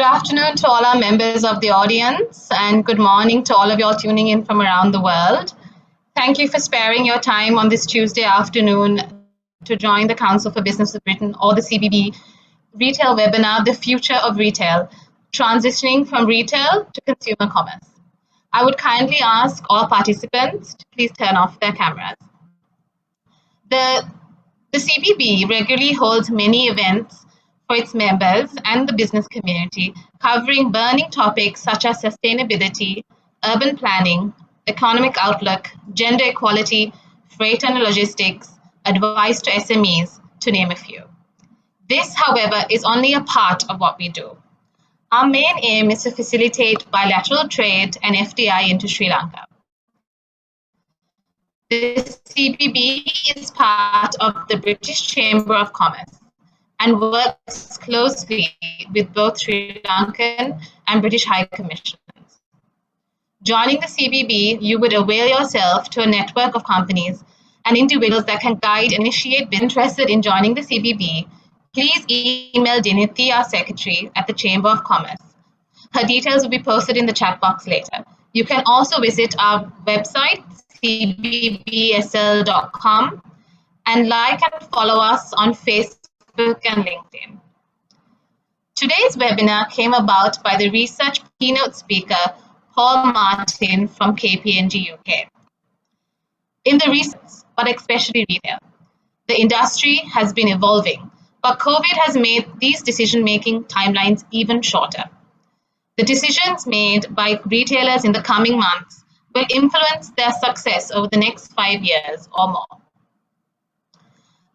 afternoon to all our members of the audience, and good morning to all of y'all tuning in from around the world. Thank you for sparing your time on this Tuesday afternoon to join the Council for Business of Britain, or the CBB, retail webinar, The Future of Retail, Transitioning from Retail to Consumer Commerce. I would kindly ask all participants to please turn off their cameras. The CBB regularly holds many events for its members and the business community, covering burning topics such as sustainability, urban planning, economic outlook, gender equality, freight and logistics, advice to SMEs, to name a few. This, however, is only a part of what we do. Our main aim is to facilitate bilateral trade and FDI into Sri Lanka. The CBB is part of the British Chamber of Commerce and works closely with both Sri Lankan and British High Commissions. Joining the CBB, you would avail yourself to a network of companies and individuals that can guide and initiate. Interested in joining the CBB, please email Dinithy, our secretary at the Chamber of Commerce. Her details will be posted in the chat box later. You can also visit our website, cbbsl.com, and like and follow us on Facebook and LinkedIn. Today's webinar came about by the research keynote speaker, Paul Martin from Kpmg UK. In the research, but especially retail, the industry has been evolving, but COVID has made these decision-making timelines even shorter. The decisions made by retailers in the coming months will influence their success over the next 5 years or more.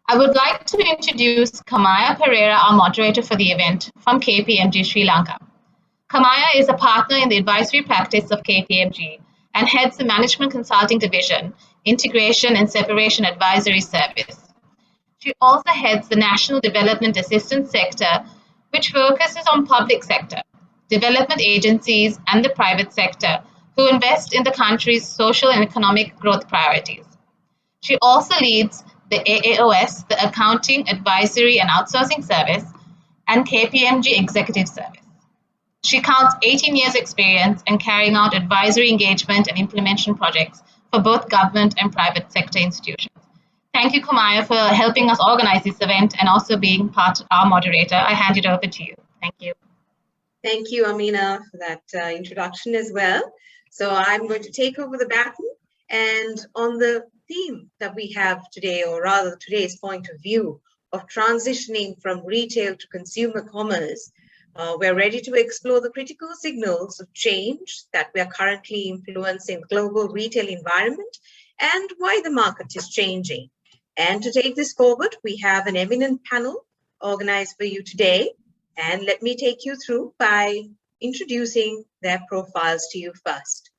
I would like to introduce Kamaya Pereira, our moderator for the event from Kpmg Sri Lanka. Kamaya is a partner in the advisory practice of Kpmg and heads the Management Consulting Division, Integration and Separation Advisory Service. She also heads the National Development Assistance Sector, which focuses on public sector, development agencies, and the private sector who invest in the country's social and economic growth priorities. She also leads the AAOS, the Accounting, Advisory and Outsourcing Service, and Kpmg Executive Service. She counts 18 years experience in carrying out advisory engagement and implementation projects for both government and private sector institutions. Thank you, Kamaya, for helping us organize this event and also being our moderator. I hand it over to you. Thank you. Thank you, Amina, for that introduction as well. So I'm going to take over the baton, and on the theme that we have today, or rather today's point of view of transitioning from retail to consumer commerce, we're ready to explore the critical signals of change that we are currently influencing the global retail environment and why the market is changing. And to take this forward, we have an eminent panel organized for you today. And let me take you through by introducing their profiles to you first.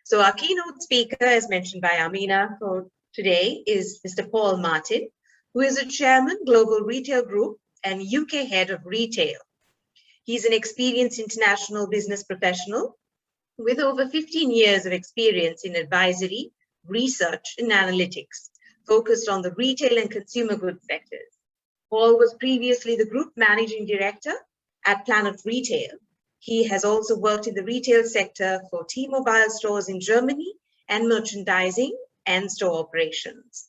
So our keynote speaker, as mentioned by Amina for today, is Mr. Paul Martin, who is a chairman, Global Retail Group and UK head of retail. He's an experienced international business professional with over 15 years of experience in advisory, research, and analytics, focused on the retail and consumer goods sectors. Paul was previously the group managing director at Planet Retail. He has also worked in the retail sector for T-Mobile stores in Germany and merchandising and store operations.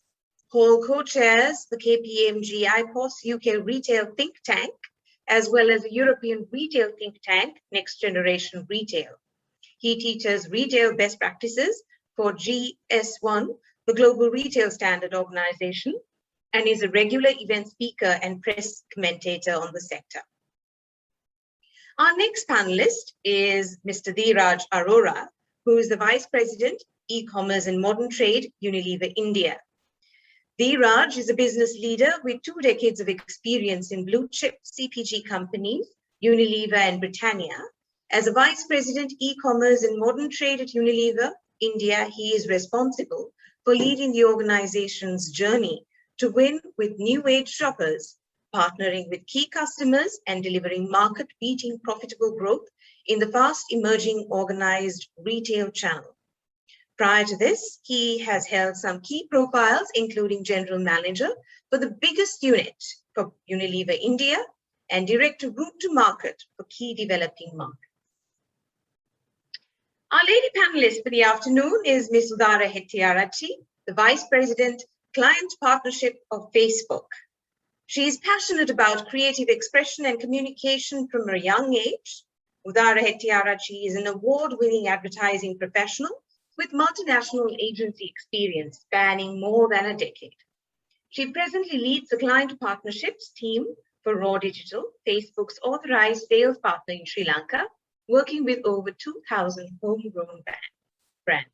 Paul co-chairs the Kpmg IPOS UK retail think tank, as well as the European retail think tank, Next Generation Retail. He teaches retail best practices for GS1, the Global Retail Standard Organization, and is a regular event speaker and press commentator on the sector. Our next panelist is Mr. Dheeraj Arora, who is the Vice President, E-Commerce and Modern Trade, Unilever India. Dheeraj is a business leader with 2 decades of experience in blue-chip CPG companies, Unilever and Britannia. As a Vice President, E-Commerce and Modern Trade at Unilever India, he is responsible for leading the organization's journey to win with new age shoppers, partnering with key customers and delivering market-beating profitable growth in the fast emerging organized retail channel. Prior to this, he has held some key profiles, including general manager for the biggest unit for Unilever India and direct a route to market for key developing markets. Our lady panelist for the afternoon is Missildara Tiarati, the Vice President, Client Partnership of Facebook. She is passionate about creative expression and communication from a young age. Udara Tiarati is an award-winning advertising professional with multinational agency experience spanning more than a decade. She presently leads the client partnerships team for Raw Digital, Facebook's authorized sales partner in Sri Lanka, working with over 2,000 homegrown brands.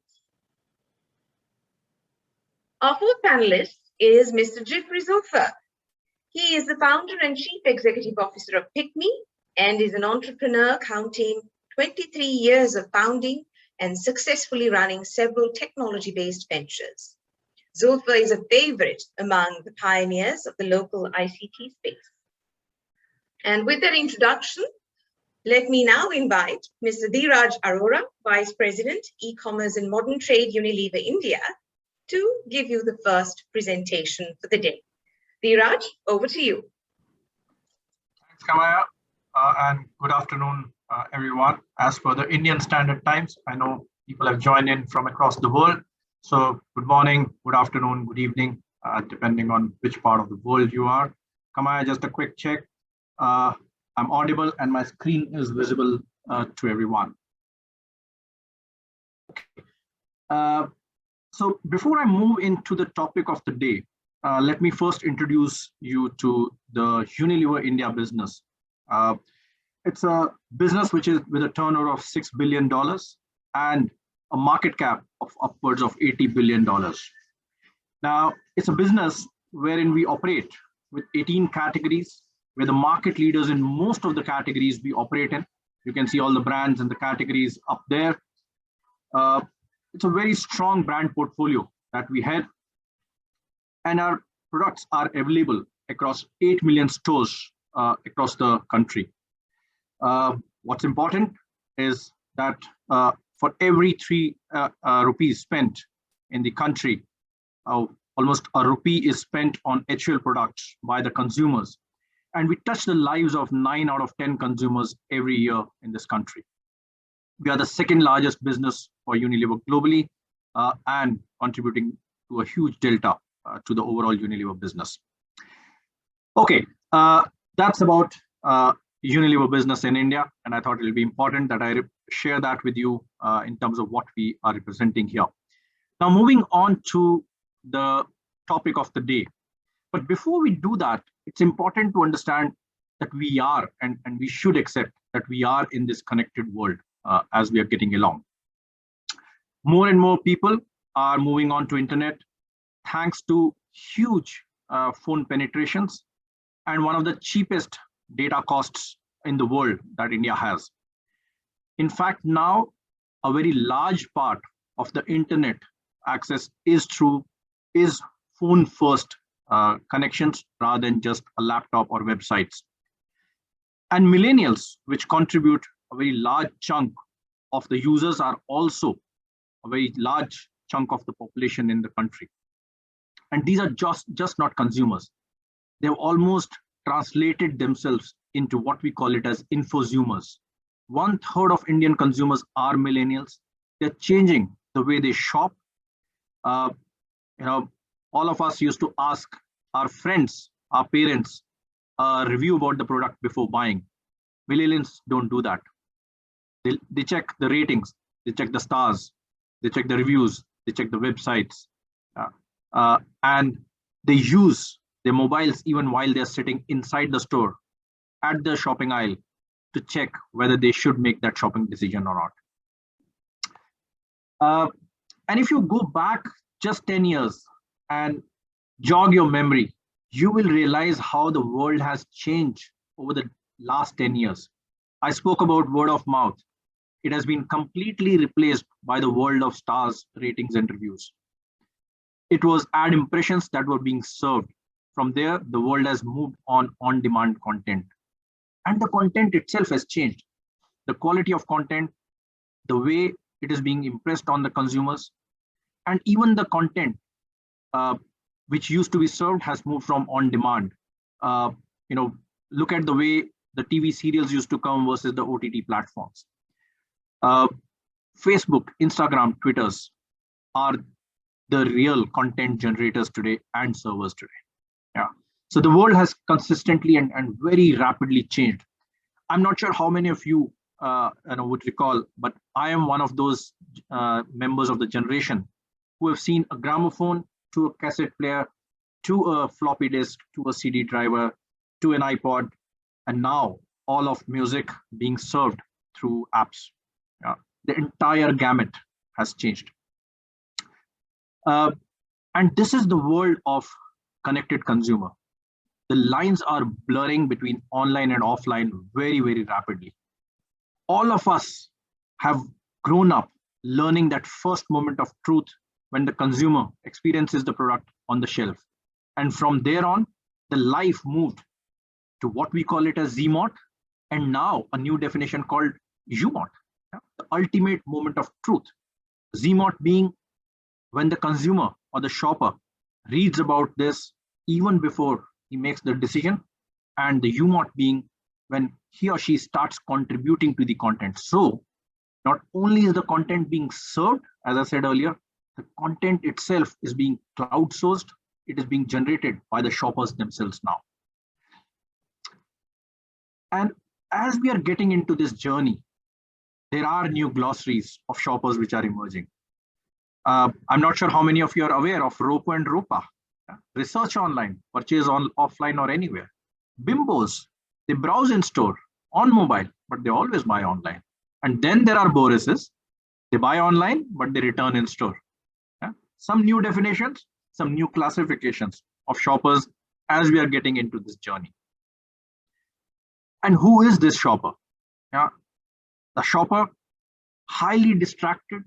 Our fourth panelist is Mr. Zulfer. He is the founder and chief executive officer of Kpmg and is an entrepreneur counting 23 years of founding and successfully running several technology-based ventures. Zulfer is a favorite among the pioneers of the local ICT space. And with that introduction, let me now invite Mr. Dheeraj Arora, Vice President, E-Commerce and Modern Trade, Unilever India, to give you the first presentation for the day. Dheeraj, over to you. Thanks, Kamaya, and good afternoon, everyone. As per the Indian Standard Times, I know people have joined in from across the world. So good morning, good afternoon, good evening, depending on which part of the world you are. Kamaya, just a quick check. I'm audible and my screen is visible to everyone. Okay. So before I move into the topic of the day, let me first introduce you to the Unilever India business. It's a business which is with a turnover of $6 billion and a market cap of upwards of $80 billion. Now, it's a business wherein we operate with 18 categories. We're the market leaders in most of the categories we operate in. You can see all the brands and the categories up there. It's a very strong brand portfolio that we have. And our products are available across 8 million stores across the country. What's important is that for every 3 rupees spent in the country, almost a rupee is spent on HUL products by the consumers. And we touch the lives of 9 out of 10 consumers every year in this country. We are the second largest business for Unilever globally and contributing to a huge delta to the overall Unilever business. Okay, that's about Unilever business in India. And I thought it will be important that I share that with you in terms of what we are representing here. Now, moving on to the topic of the day. But before we do that, it's important to understand that we are, and we should accept that we are in this connected world as we are getting along. More and more people are moving on to internet thanks to huge phone penetrations and one of the cheapest data costs in the world that India has. In fact, now a very large part of the internet access is phone first connections rather than just a laptop or websites. And millennials, which contribute a very large chunk of the users, are also a very large chunk of the population in the country. And these are just not consumers. They've almost translated themselves into what we call it as infosumers. 1/3 of Indian consumers are millennials. They're changing the way they shop. All of us used to ask our friends, our parents, a review about the product before buying. Millennials don't do that. They check the ratings, they check the stars, they check the reviews, they check the websites, and they use their mobiles even while they're sitting inside the store at the shopping aisle to check whether they should make that shopping decision or not. And if you go back just 10 years and jog your memory, you will realize how the world has changed over the last 10 years. I spoke about word of mouth. It has been completely replaced by the world of stars, ratings, and reviews. It was ad impressions that were being served. From there, the world has moved on-demand content. And the content itself has changed. The quality of content, the way it is being impressed on the consumers, and even the content which used to be served has moved from on-demand, Look at the way the TV serials used to come versus the OTT platforms. Facebook, Instagram, Twitters are the real content generators today and servers today. Yeah. So the world has consistently and very rapidly changed. I'm not sure how many of you, would recall, but I am one of those members of the generation who have seen a gramophone to a cassette player, to a floppy disk, to a CD driver, to an iPod, and now all of music being served through apps. The entire gamut has changed. And this is the world of connected consumer. The lines are blurring between online and offline very, very rapidly. All of us have grown up learning that first moment of truth when the consumer experiences the product on the shelf. And from there on, the life moved to what we call it as ZMOT, and now a new definition called UMOT, the ultimate moment of truth. ZMOT being when the consumer or the shopper reads about this even before he makes the decision, and the UMOT being when he or she starts contributing to the content. So not only is the content being served, as I said earlier, the content itself is being crowdsourced, it is being generated by the shoppers themselves now. And as we are getting into this journey, there are new glossaries of shoppers which are emerging. I'm not sure how many of you are aware of ROPO and ROPA. Research online, purchase on offline or anywhere. Bimbos, they browse in store, on mobile, but they always buy online. And then there are Borises, they buy online, but they return in store. Some new definitions, some new classifications of shoppers as we are getting into this journey. And who is this shopper? The shopper, highly distracted,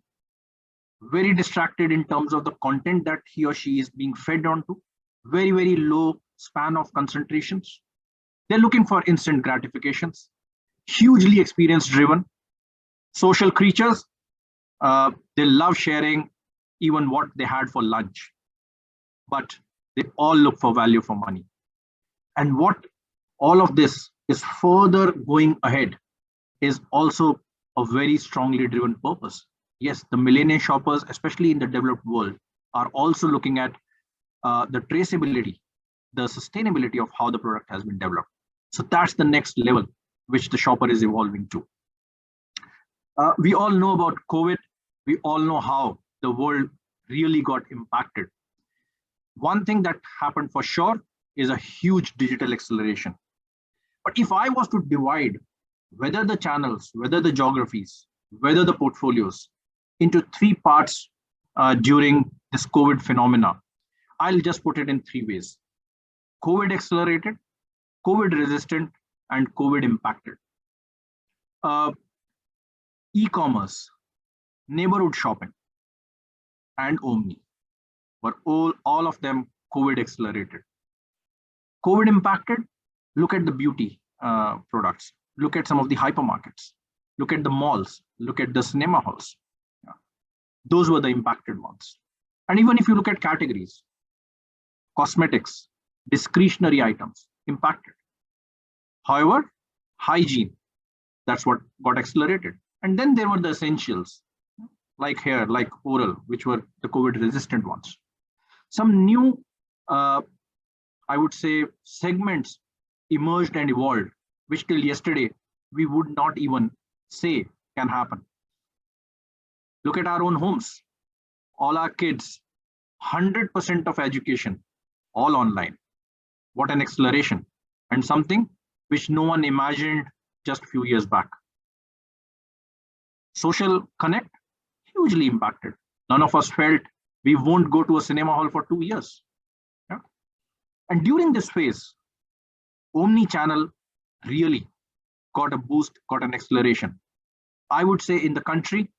very distracted in terms of the content that he or she is being fed onto, very, very low span of concentrations. They're looking for instant gratifications, hugely experience driven, social creatures. They love sharing even what they had for lunch, but they all look for value for money. And what all of this is further going ahead is also a very strongly driven purpose. Yes, the millennial shoppers, especially in the developed world, are also looking at the traceability, the sustainability of how the product has been developed. So that's the next level which the shopper is evolving to. We all know about COVID. We all know how the world really got impacted. One thing that happened for sure is a huge digital acceleration. But if I was to divide whether the channels, whether the geographies, whether the portfolios into three parts during this COVID phenomena, I'll just put it in three ways: COVID accelerated, COVID resistant, and COVID impacted. E-commerce, neighborhood shopping, and Omni were all of them COVID accelerated. COVID impacted, look at the beauty products, look at some of the hypermarkets, look at the malls, look at the cinema halls. Those were the impacted ones. And even if you look at categories, cosmetics, discretionary items impacted. However, hygiene, that's what got accelerated. And then there were the essentials, like hair, like oral, which were the COVID resistant ones. Some new, I would say, segments emerged and evolved, which till yesterday, we would not even say can happen. Look at our own homes, all our kids, 100% of education, all online. What an acceleration, and something which no one imagined just a few years back. Social connect, hugely impacted. None of us felt we won't go to a cinema hall for 2 years. And during this phase, omni-channel really got a boost, got an acceleration. I would say in the country,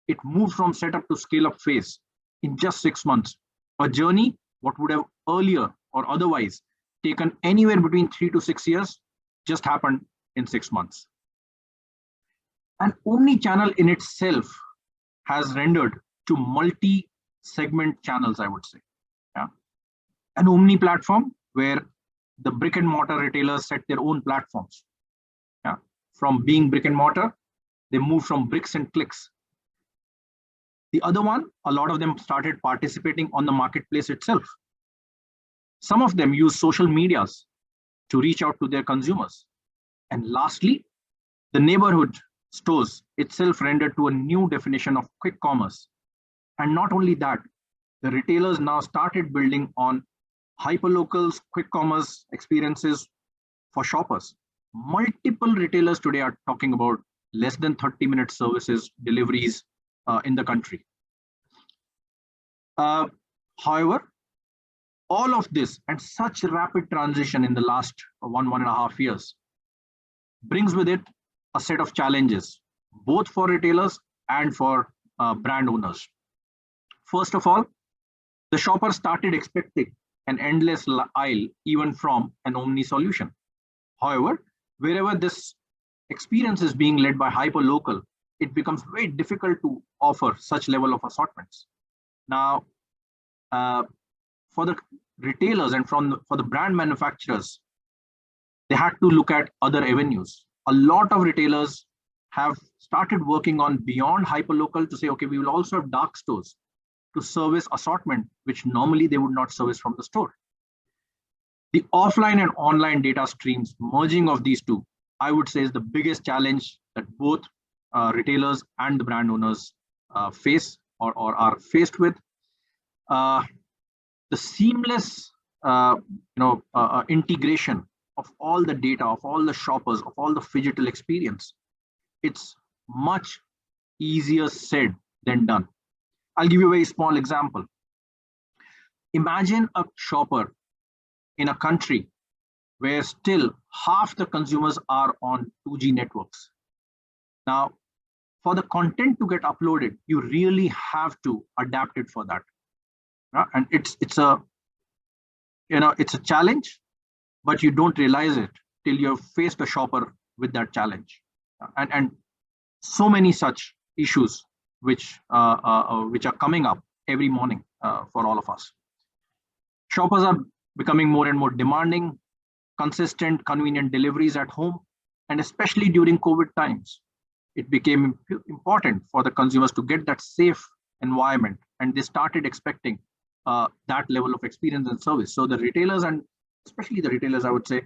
it moved from setup to scale up phase in just 6 months. A journey, what would have earlier or otherwise taken anywhere between 3 to 6 years, just happened in 6 months. And omni-channel in itself has rendered to multi-segment channels, I would say. An omni platform where the brick and mortar retailers set their own platforms. Yeah. From being brick and mortar, they moved from bricks and clicks. The other one, a lot of them started participating on the marketplace itself. Some of them use social medias to reach out to their consumers. And lastly, the neighborhood stores itself rendered to a new definition of quick commerce. And not only that, the retailers now started building on hyperlocals, quick commerce experiences for shoppers. Multiple retailers today are talking about less than 30-minute services, deliveries in the country. However, all of this and such rapid transition in the last 1.5 years brings with it a set of challenges, both for retailers and for brand owners. First of all, the shopper started expecting an endless aisle even from an omni solution. However, wherever this experience is being led by hyperlocal, it becomes very difficult to offer such level of assortments. Now, for the retailers and for the brand manufacturers, they had to look at other avenues. A lot of retailers have started working on beyond hyperlocal to say, okay, we will also have dark stores to service assortment, which normally they would not service from the store. The offline and online data streams, merging of these two, I would say is the biggest challenge that both retailers and the brand owners face or are faced with. The seamless integration of all the data, of all the shoppers, of all the phygital experience, it's much easier said than done. I'll give you a very small example. Imagine a shopper in a country where still half the consumers are on 2G networks. Now, for the content to get uploaded, you really have to adapt it for that. And it's a challenge, but you don't realize it till you've faced a shopper with that challenge. And so many such issues which are coming up every morning for all of us. Shoppers are becoming more and more demanding, consistent, convenient deliveries at home, and especially during COVID times, it became important for the consumers to get that safe environment, and they started expecting that level of experience and service. So the retailers, and especially the retailers, I would say,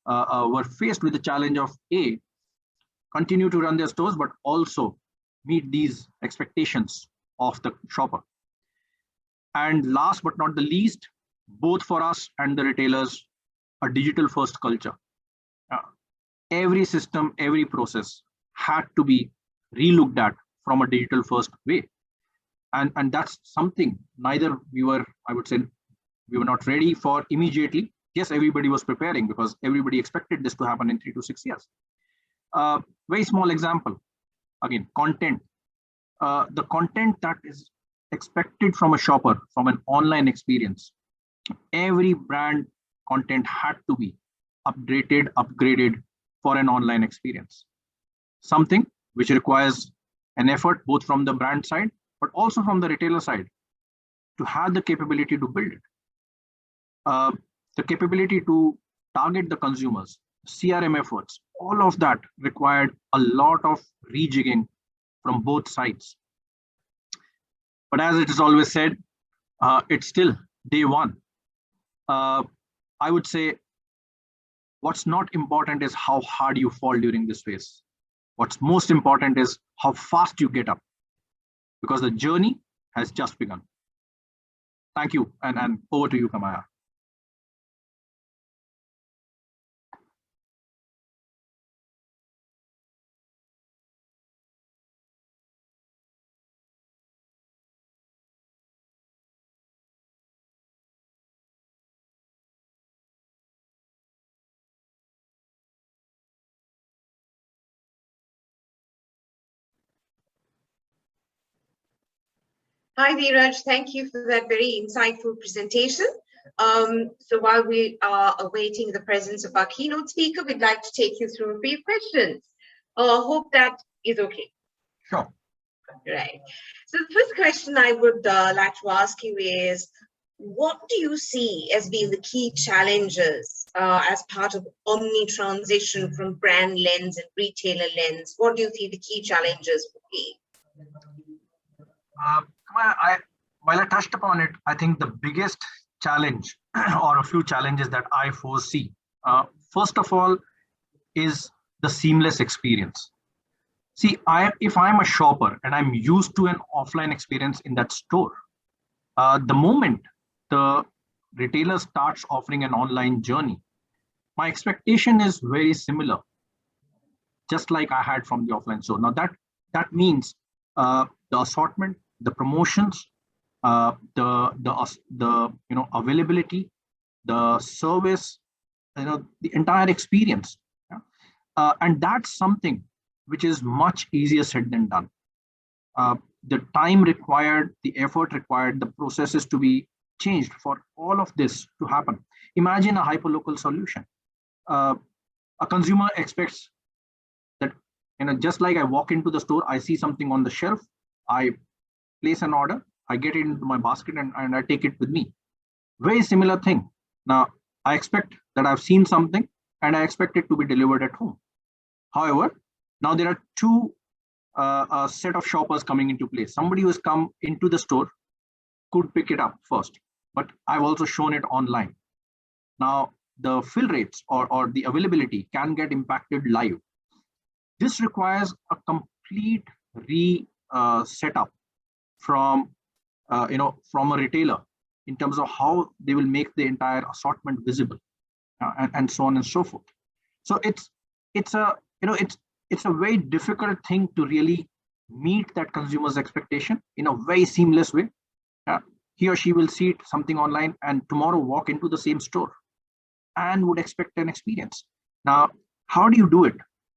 were faced with the challenge of continue to run their stores, but also meet these expectations of the shopper. And last but not the least, both for us and the retailers, a digital first culture. Every system, every process had to be relooked at from a digital first way. And that's something neither we were, I would say, we were not ready for immediately. Yes, everybody was preparing because everybody expected this to happen in 3 to 6 years. Very small example, again, content. The content that is expected from a shopper, from an online experience, every brand content had to be upgraded for an online experience. Something which requires an effort both from the brand side, but also from the retailer side to have the capability to build it. The capability to target the consumers, CRM efforts, all of that required a lot of rejigging from both sides. But as it is always said, it's still day one. I would say what's not important is how hard you fall during this phase. What's most important is how fast you get up, because the journey has just begun. Thank you, and over to you, Kamaya. Hi, Dheeraj. Thank you for that very insightful presentation. So while we are awaiting the presence of our keynote speaker, we'd like to take you through a few questions. Hope that is okay. Sure. Right. So the first question I would like to ask you is, what do you see as being the key challenges as part of omni transition from brand lens and retailer lens? What do you see the key challenges would be? While I touched upon it, I think the biggest challenge or a few challenges that I foresee, first of all, is the seamless experience. See, if I'm a shopper and I'm used to an offline experience in that store, the moment the retailer starts offering an online journey, my expectation is very similar, just like I had from the offline store. Now that means the assortment, the promotions, the availability, the service, the entire experience, and that's something which is much easier said than done. The time required, the effort required, the processes to be changed for all of this to happen. Imagine a hyperlocal solution. A consumer expects that, just like I walk into the store, I see something on the shelf, I place an order, I get it into my basket, and I take it with me. Very similar thing. Now, I expect that I've seen something and I expect it to be delivered at home. However, now there are two set of shoppers coming into place. Somebody who has come into the store could pick it up first, but I've also shown it online. Now, the fill rates or the availability can get impacted live. This requires a complete setup from from a retailer in terms of how they will make the entire assortment visible, and so on and so forth. So it's a very difficult thing to really meet that consumer's expectation in a very seamless way. He or she will see something online and tomorrow walk into the same store and would expect an experience. Now, how do you do it?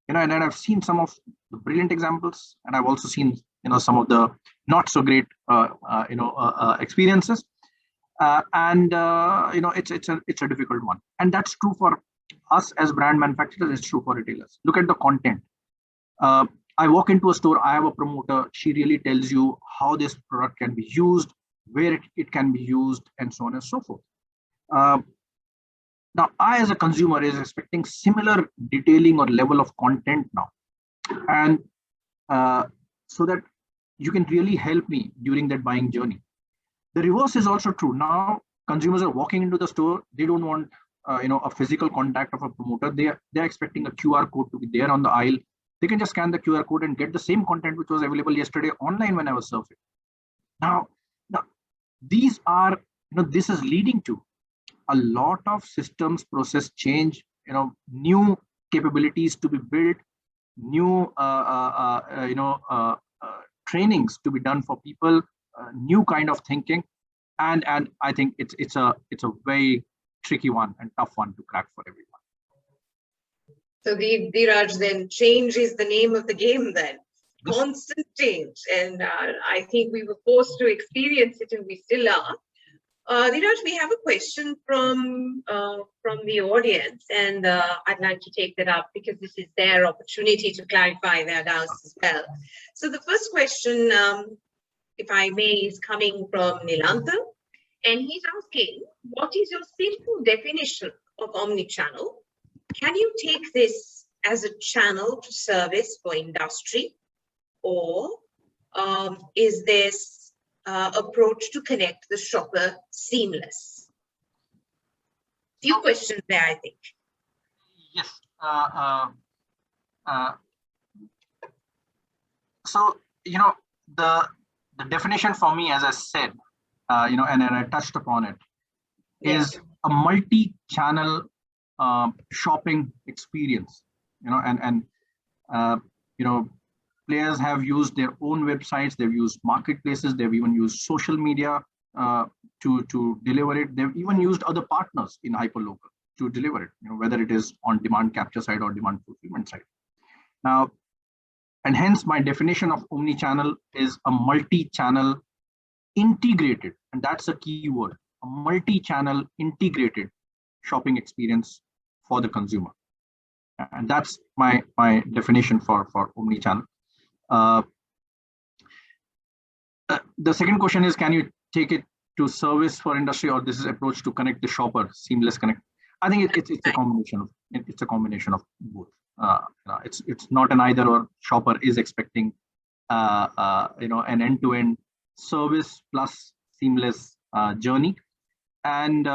And I've seen some of the brilliant examples, and I've also seen some of the not so great experiences. It's a difficult one, and that's true for us as brand manufacturers. It's true for retailers. Look at the content. I walk into a store, I have a promoter, she really tells you how this product can be used, where it can be used, and so on and so forth. Now, I as a consumer is expecting similar detailing or level of content now, and so that you can really help me during that buying journey. The reverse is also true. Now, consumers are walking into the store, they don't want a physical contact of a promoter. They're expecting a QR code to be there on the aisle. They can just scan the QR code and get the same content which was available yesterday online when I was surfing. Now these are, this is leading to a lot of systems process change, new capabilities to be built, new trainings to be done for people, new kind of thinking, and I think it's a very tricky one and tough one to crack for everyone. So Dheeraj, then change is the name of the game then. Constant change. And I think we were forced to experience it, and we still are. Dheeraj, we have a question from the audience, and I'd like to take that up because this is their opportunity to clarify their doubts as well. So the first question, if I may, is coming from Nilantha, and he's asking, what is your simple definition of omnichannel? Can you take this as a channel to service for industry, or is this approach to connect the shopper seamless? Few questions there, I think. Yes. So the definition for me, as I said, and I touched upon it, is a multi-channel shopping experience. Players have used their own websites, they've used marketplaces, they've even used social media to deliver it. They've even used other partners in hyperlocal to deliver it, whether it is on demand capture side or demand fulfillment side. Now, and hence my definition of omnichannel is a multi-channel integrated, and that's a key word, a multi-channel integrated shopping experience for the consumer. And that's my definition for omnichannel. The second question is, can you take it to service for industry, or this is approach to connect the shopper, seamless connect. I think it's a combination of both. It's not an either or. Shopper is expecting an end-to-end service plus seamless journey, and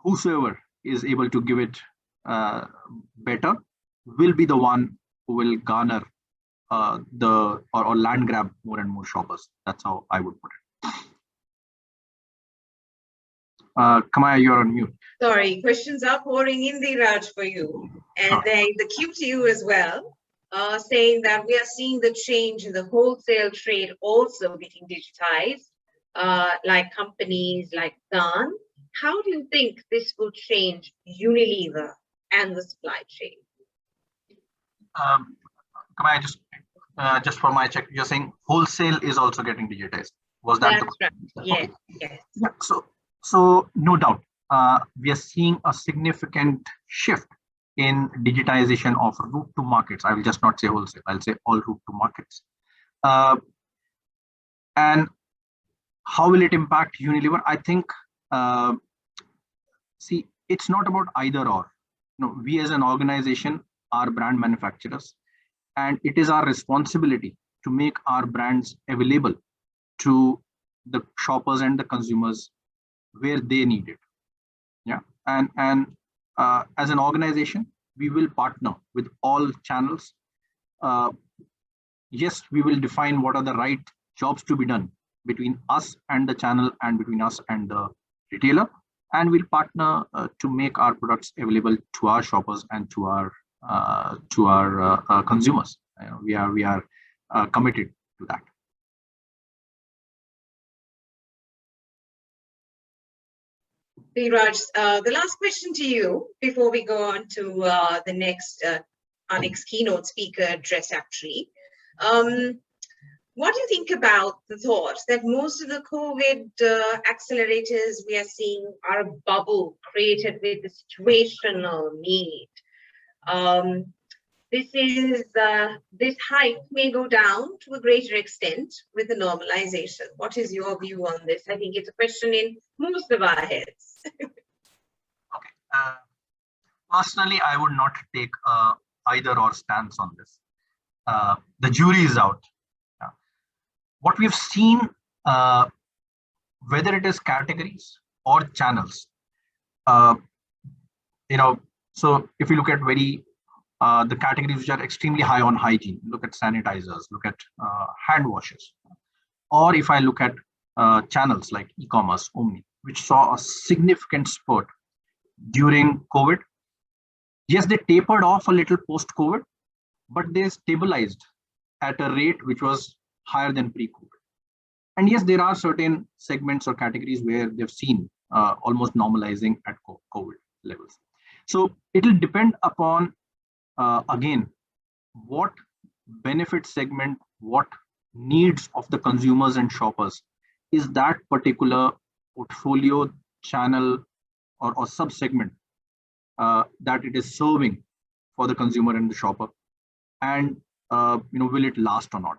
whosoever is able to give it better will be the one who will garner or land grab more and more shoppers. That's how I would put it. Kamaya, you're on mute. Sorry, questions are pouring in, Dheeraj, for you. And the cue to you as well, saying that we are seeing the change in the wholesale trade also getting digitized, like companies like Dawn. How do you think this will change Unilever and the supply chain? Kamaya, just for my check, you're saying wholesale is also getting digitized. Was that That's right. Yes. Okay. Yes. Yeah. So no doubt, we are seeing a significant shift in digitization of route to markets. I will just not say wholesale. I'll say all route to markets. And how will it impact Unilever? I think, see, it's not about either or. We as an organization are brand manufacturers, and it is our responsibility to make our brands available to the shoppers and the consumers where they need it. Yeah, and as an organization, we will partner with all channels. Yes, we will define what are the right jobs to be done between us and the channel and between us and the retailer, and we'll partner to make our products available to our shoppers and to our consumers. We are committed to that. Dheeraj, the last question to you before we go on to our next keynote speaker address, actually. What do you think about the thought that most of the COVID accelerators we are seeing are a bubble created with the situational need? This hype may go down to a greater extent with the normalization. What is your view on this? I think it's a question in most of our heads. Okay. Personally, I would not take either or stance on this. The jury is out. What we've seen, whether it is categories or channels, so if you look at the categories which are extremely high on hygiene, look at sanitizers, look at hand washes, or if I look at channels like e-commerce, Omni, which saw a significant spurt during COVID. Yes, they tapered off a little post-COVID, but they stabilized at a rate which was higher than pre-COVID. And yes, there are certain segments or categories where they've seen almost normalizing at COVID levels. So it'll depend upon, again, what benefit segment, what needs of the consumers and shoppers is that particular portfolio, channel, or sub-segment that it is serving for the consumer and the shopper, and will it last or not?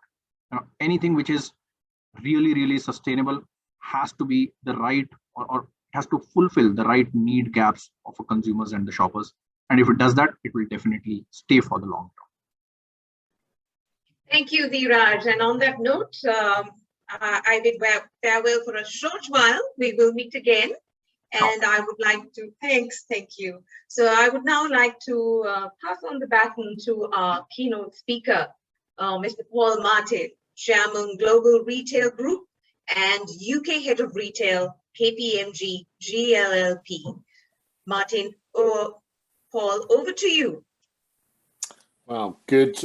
Anything which is really sustainable has to be the right, or has to fulfill the right need gaps of the consumers and the shoppers. And if it does that, it will definitely stay for the long term. Thank you, Dheeraj. And on that note, I bid farewell for a short while. We will meet again. And I would like to, thank you. So I would now like to pass on the baton to our keynote speaker, Mr. Paul Martin, Chairman, Global Retail Group and UK Head of Retail, Kpmg GLLP. Martin, Paul, over to you. Well, good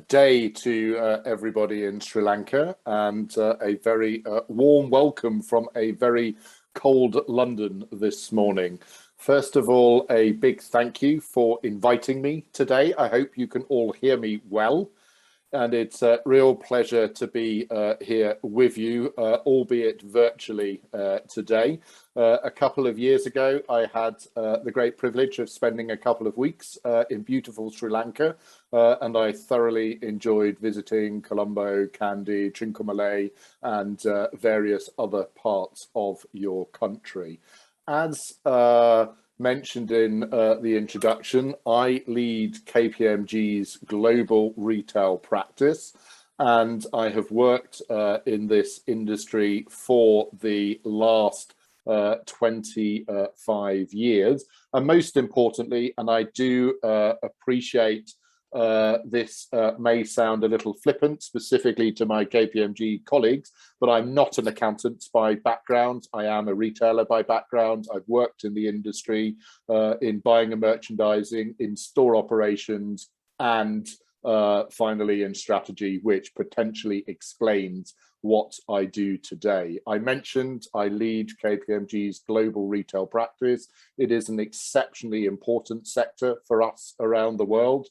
day to everybody in Sri Lanka, and a very warm welcome from a very cold London this morning. First of all, a big thank you for inviting me today. I hope you can all hear me well. And it's a real pleasure to be here with you, albeit virtually today. A couple of years ago, I had the great privilege of spending a couple of weeks in beautiful Sri Lanka, and I thoroughly enjoyed visiting Colombo, Kandy, Trincomalee, and various other parts of your country. As mentioned in the introduction, I lead Kpmg's global retail practice, and I have worked in this industry for the last 25 years. And most importantly, and I do appreciate this may sound a little flippant, specifically to my Kpmg colleagues, but I'm not an accountant by background. I am a retailer by background. I've worked in the industry in buying and merchandising, in store operations, and finally in strategy, which potentially explains what I do today. I mentioned I lead Kpmg's global retail practice. It is an exceptionally important sector for us around the world.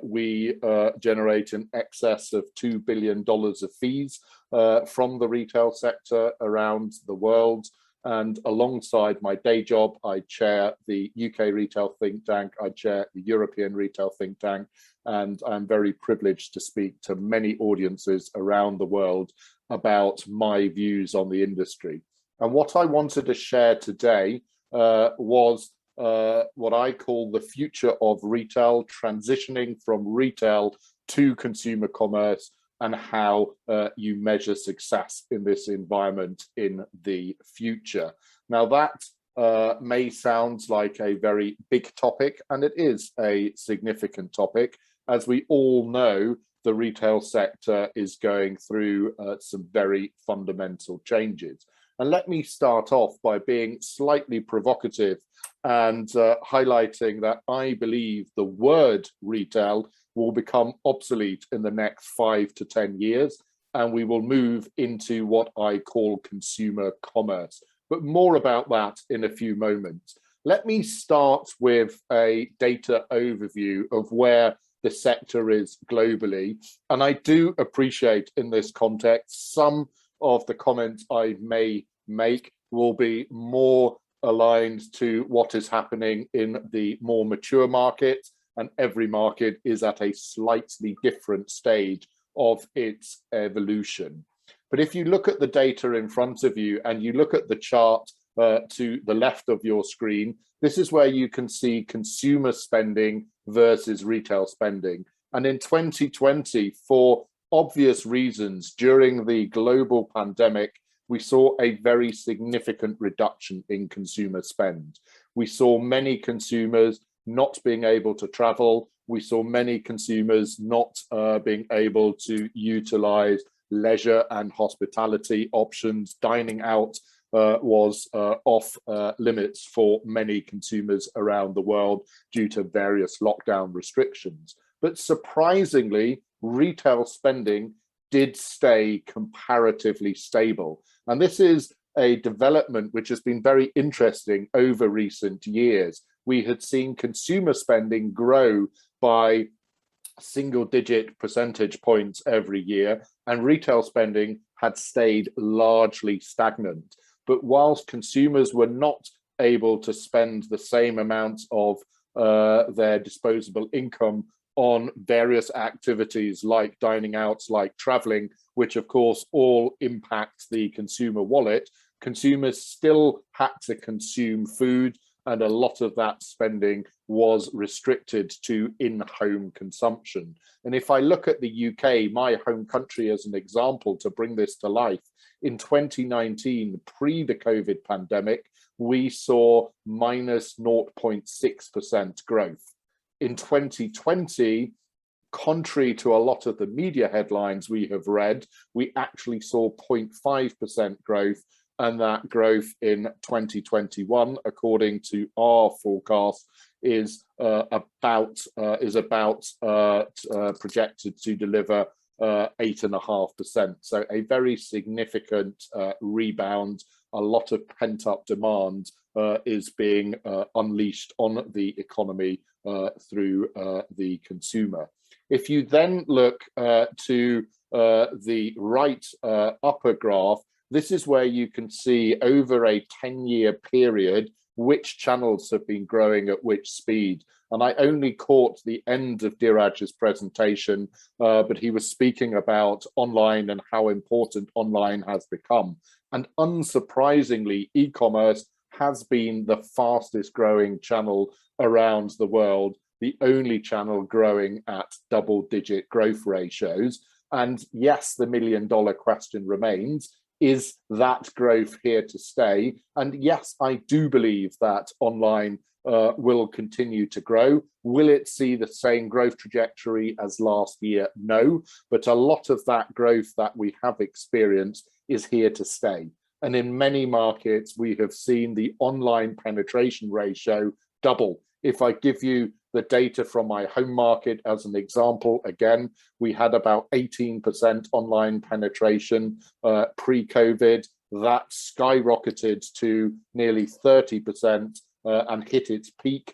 We generate in excess of $2 billion of fees from the retail sector around the world. And alongside my day job, I chair the UK retail think tank, I chair the European retail think tank, and I'm very privileged to speak to many audiences around the world about my views on the industry. And what I wanted to share today was what I call the future of retail, transitioning from retail to consumer commerce, and how you measure success in this environment in the future. Now that may sound like a very big topic, and it is a significant topic. As we all know, the retail sector is going through some very fundamental changes. And let me start off by being slightly provocative and highlighting that I believe the word retail will become obsolete in the next 5 to 10 years, and we will move into what I call consumer commerce. But more about that in a few moments. Let me start with a data overview of where the sector is globally. And I do appreciate in this context, some of the comments I may make will be more aligned to what is happening in the more mature markets, and every market is at a slightly different stage of its evolution. But if you look at the data in front of you and you look at the chart to the left of your screen, this is where you can see consumer spending versus retail spending. And in 2020, for obvious reasons, during the global pandemic, we saw a very significant reduction in consumer spend. We saw many consumers not being able to travel. We saw many consumers not being able to utilize leisure and hospitality options. Dining out was off limits for many consumers around the world due to various lockdown restrictions. But surprisingly, retail spending did stay comparatively stable. And this is a development which has been very interesting over recent years. We had seen consumer spending grow by single-digit percentage points every year, and retail spending had stayed largely stagnant. But whilst consumers were not able to spend the same amount of their disposable income on various activities like dining out, like traveling, which of course all impact the consumer wallet, consumers still had to consume food, and a lot of that spending was restricted to in-home consumption. And if I look at the UK, my home country, as an example to bring this to life, in 2019, pre the COVID pandemic, we saw minus 0.6% growth. In 2020, contrary to a lot of the media headlines we have read, we actually saw 0.5% growth, and that growth in 2021, according to our forecast, is projected to deliver 8.5%. So a very significant rebound a lot of pent-up demand is being unleashed on the economy through the consumer. If you then look to the right upper graph, this is where you can see over a 10-year period which channels have been growing at which speed. And I only caught the end of Dheeraj's presentation, but he was speaking about online and how important online has become. And unsurprisingly, e-commerce has been the fastest growing channel around the world, the only channel growing at double-digit growth ratios. And yes, the million-dollar question remains, is that growth here to stay? And yes, I do believe that online will continue to grow. Will it see the same growth trajectory as last year? No, but a lot of that growth that we have experienced is here to stay. And in many markets, we have seen the online penetration ratio double. If I give you the data from my home market as an example, again, we had about 18% online penetration pre-COVID. That skyrocketed to nearly 30% and hit its peak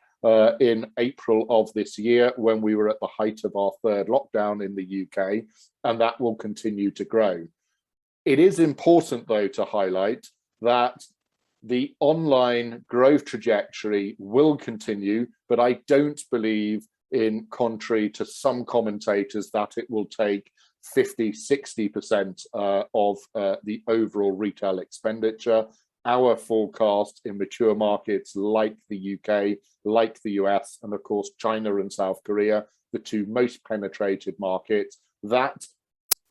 in April of this year when we were at the height of our third lockdown in the UK, and that will continue to grow. It is important, though, to highlight that the online growth trajectory will continue, but I don't believe, in contrary to some commentators, that it will take 50–60% of the overall retail expenditure. Our forecast in mature markets like the UK, like the US, and of course China and South Korea, the two most penetrated markets, that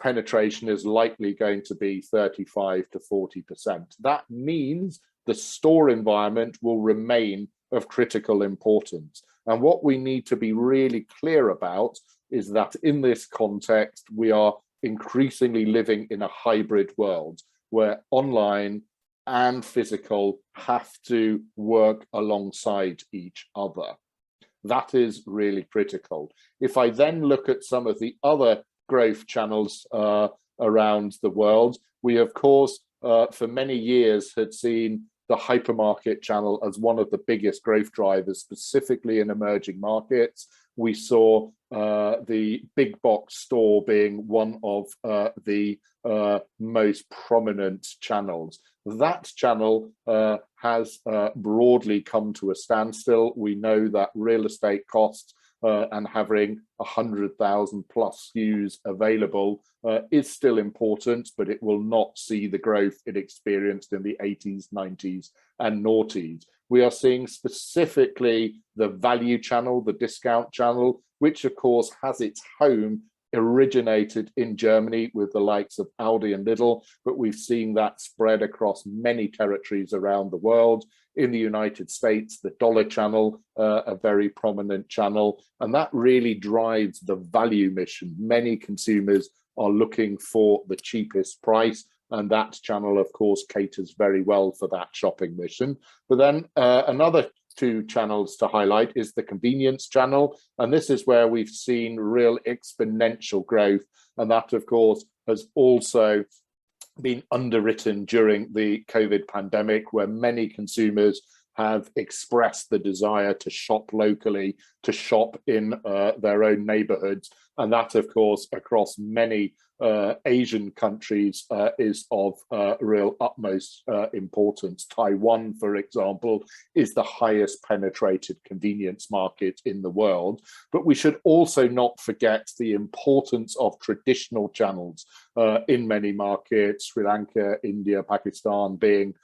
penetration is likely going to be 35–40%. That means the store environment will remain of critical importance. And what we need to be really clear about is that in this context, we are increasingly living in a hybrid world where online and physical have to work alongside each other. That is really critical. If I then look at some of the other growth channels around the world, we of course for many years had seen the hypermarket channel as one of the biggest growth drivers, specifically in emerging markets. We saw the big box store being one of the most prominent channels. That channel has broadly come to a standstill. We know that real estate costs and having 100,000 plus SKUs available is still important, but it will not see the growth it experienced in the 80s, 90s, and noughties. We are seeing specifically the value channel, the discount channel, which of course has its home originated in Germany with the likes of Aldi and Lidl, but we've seen that spread across many territories around the world. In the United States, the dollar channel, a very prominent channel, and that really drives the value mission. Many consumers are looking for the cheapest price, and that channel, of course, caters very well for that shopping mission. But then another two channels to highlight is the convenience channel, and this is where we've seen real exponential growth, and that, of course, has also been underwritten during the COVID pandemic, where many consumers have expressed the desire to shop locally, to shop in their own neighborhoods. And that, of course, across many Asian countries is of real utmost importance. Taiwan, for example, is the highest penetrated convenience market in the world. But we should also not forget the importance of traditional channels in many markets, Sri Lanka, India, Pakistan being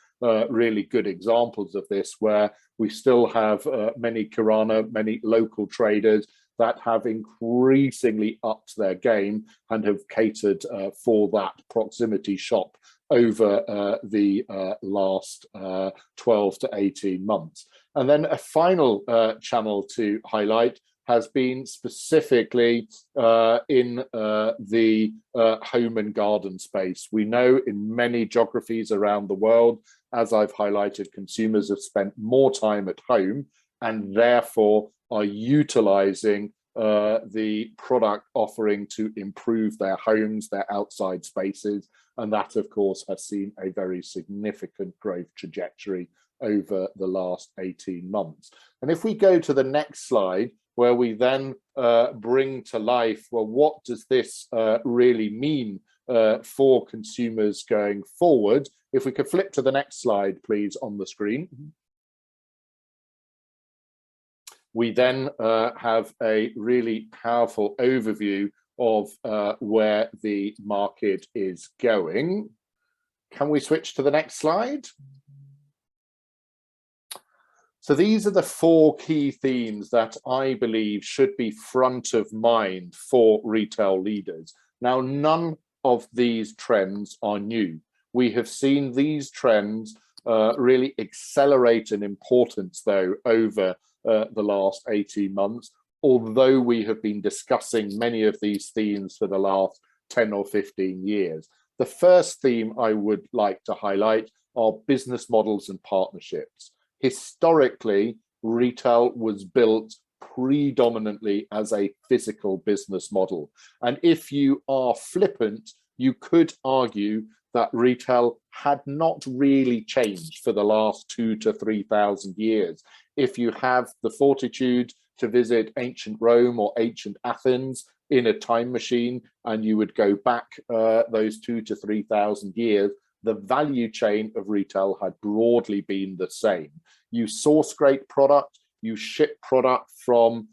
really good examples of this, where we still have many kirana, many local traders that have increasingly upped their game and have catered for that proximity shop over the last 12 to 18 months. And then a final channel to highlight has been specifically in the home and garden space. We know in many geographies around the world, as I've highlighted, consumers have spent more time at home and therefore are utilizing the product offering to improve their homes, their outside spaces. And that, of course, has seen a very significant growth trajectory over the last 18 months. And if we go to the next slide, where we then bring to life, well, what does this really mean for consumers going forward? If we could flip to the next slide, please, on the screen. We then have a really powerful overview of where the market is going. Can we switch to the next slide? So these are the 4 key themes that I believe should be front of mind for retail leaders. Now, none of these trends are new. We have seen these trends really accelerate in importance, though, over the last 18 months, although we have been discussing many of these themes for the last 10 or 15 years. The first theme I would like to highlight are business models and partnerships. Historically, retail was built predominantly as a physical business model. And if you are flippant, you could argue that retail had not really changed for the last 2,000 to 3,000 years. If you have the fortitude to visit ancient Rome or ancient Athens in a time machine, and you would go back those 2,000 to 3,000 years, the value chain of retail had broadly been the same. You source great product, you ship product from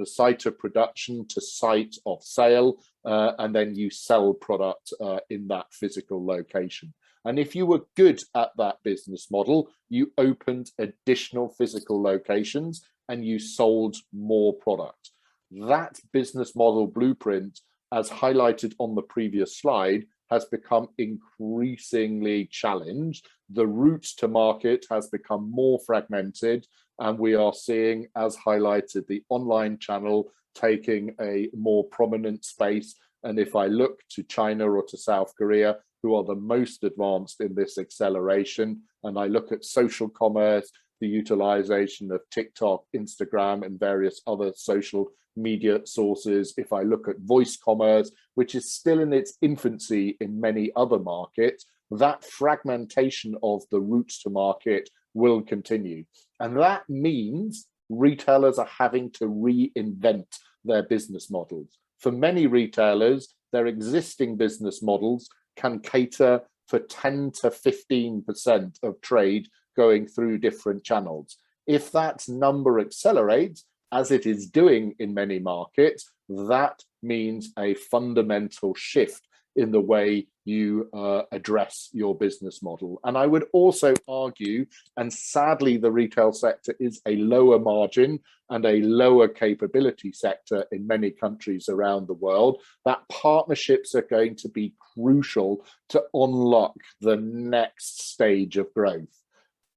site of production to site of sale, and then you sell product in that physical location. And if you were good at that business model, you opened additional physical locations and you sold more product. That business model blueprint, as highlighted on the previous slide, has become increasingly challenged. The route to market has become more fragmented, and we are seeing, as highlighted, the online channel taking a more prominent space. And if I look to China or to South Korea, who are the most advanced in this acceleration, and I look at social commerce, the utilization of TikTok, Instagram, and various other social media sources, if I look at voice commerce, which is still in its infancy in many other markets, that fragmentation of the routes to market will continue. And that means retailers are having to reinvent their business models. For many retailers, their existing business models can cater for 10 to 15% of trade going through different channels. If that number accelerates, as it is doing in many markets, that means a fundamental shift in the way you address your business model. And I would also argue, and sadly the retail sector is a lower margin and a lower capability sector in many countries around the world, that partnerships are going to be crucial to unlock the next stage of growth.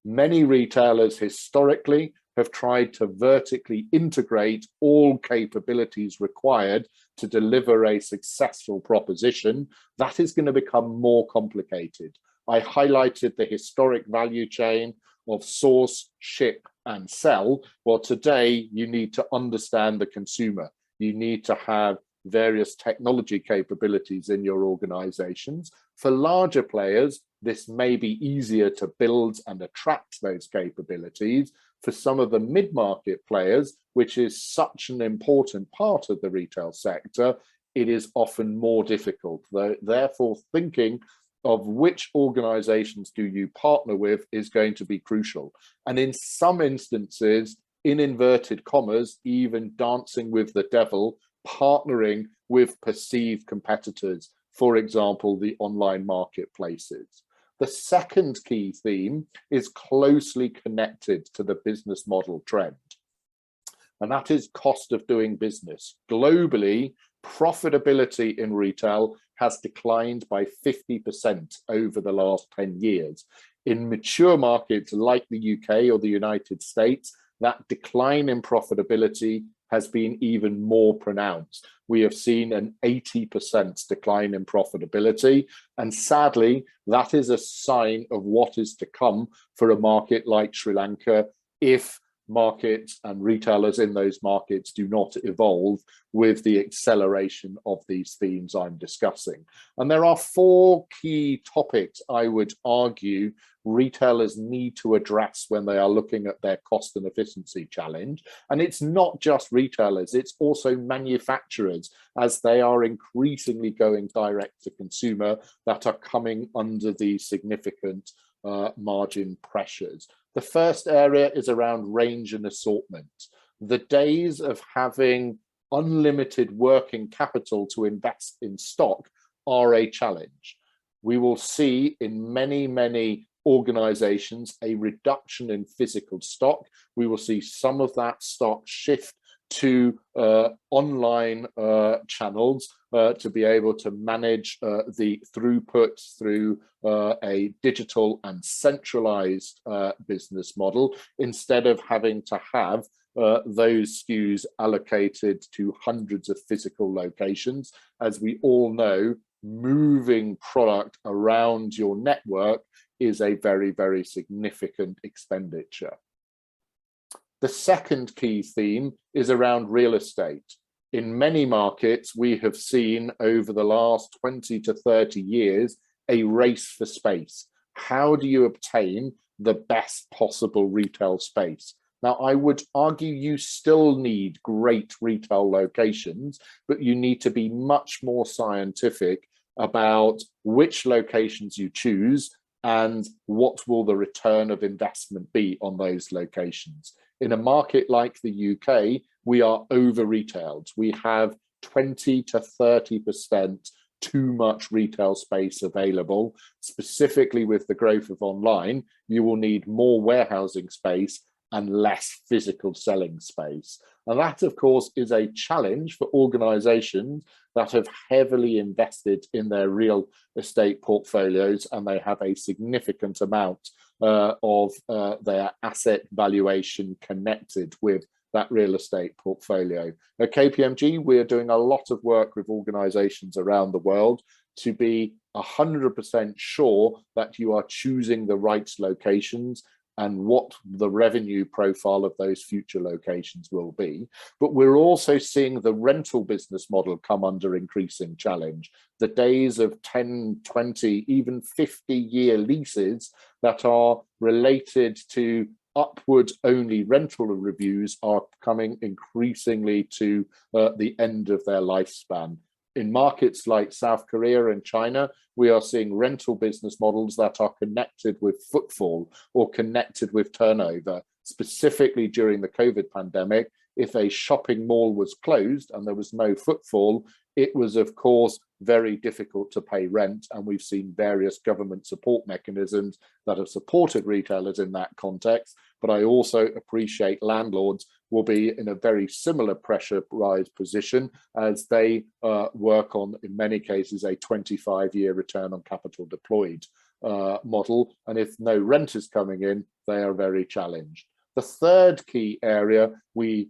Many retailers historically have tried to vertically integrate all capabilities required to deliver a successful proposition. That is going to become more complicated. I highlighted the historic value chain of source, ship, and sell. Well, today you need to understand the consumer. You need to have various technology capabilities in your organizations. For larger players, this may be easier to build and attract those capabilities. For some of the mid-market players, which is such an important part of the retail sector, it is often more difficult. Therefore, thinking of which organizations do you partner with is going to be crucial. And in some instances, in inverted commas, even dancing with the devil, partnering with perceived competitors, for example, the online marketplaces. The second key theme is closely connected to the business model trend, and that is cost of doing business. Globally, profitability in retail has declined by 50% over the last 10 years. In mature markets like the UK or the United States, that decline in profitability has been even more pronounced. We have seen an 80% decline in profitability, and sadly, that is a sign of what is to come for a market like Sri Lanka if markets and retailers in those markets do not evolve with the acceleration of these themes I'm discussing. And there are 4 key topics I would argue retailers need to address when they are looking at their cost and efficiency challenge. And it's not just retailers, it's also manufacturers, as they are increasingly going direct to consumer, that are coming under these significant margin pressures. The first area is around range and assortment. The days of having unlimited working capital to invest in stock are a challenge. We will see in many organizations a reduction in physical stock. We will see some of that stock shift to online channels to be able to manage the throughput through a digital and centralized business model, instead of having to have those SKUs allocated to hundreds of physical locations. As we all know, moving product around your network is a very significant expenditure. The second key theme is around real estate. In many markets, we have seen over the last 20 to 30 years a race for space. How do you obtain the best possible retail space? Now, I would argue you still need great retail locations, but you need to be much more scientific about which locations you choose and what will the return of investment be on those locations. In a market like the UK, we are over-retailed. We have 20 to 30% too much retail space available. Specifically with the growth of online, you will need more warehousing space and less physical selling space. And that, of course, is a challenge for organizations that have heavily invested in their real estate portfolios, and they have a significant amount of their asset valuation connected with that real estate portfolio. At Kpmg, we are doing a lot of work with organizations around the world to be 100% sure that you are choosing the right locations and what the revenue profile of those future locations will be. But we're also seeing the rental business model come under increasing challenge. The days of 10, 20, even 50-year leases that are related to upward only rental reviews are coming increasingly to the end of their lifespan. In markets like South Korea and China, we are seeing rental business models that are connected with footfall or connected with turnover. Specifically during the COVID pandemic, if a shopping mall was closed and there was no footfall, it was, of course, very difficult to pay rent. And we've seen various government support mechanisms that have supported retailers in that context. But I also appreciate landlords will be in a very similar pressurized position as they work on, in many cases, a 25-year return on capital deployed model. And if no rent is coming in, they are very challenged. The third key area we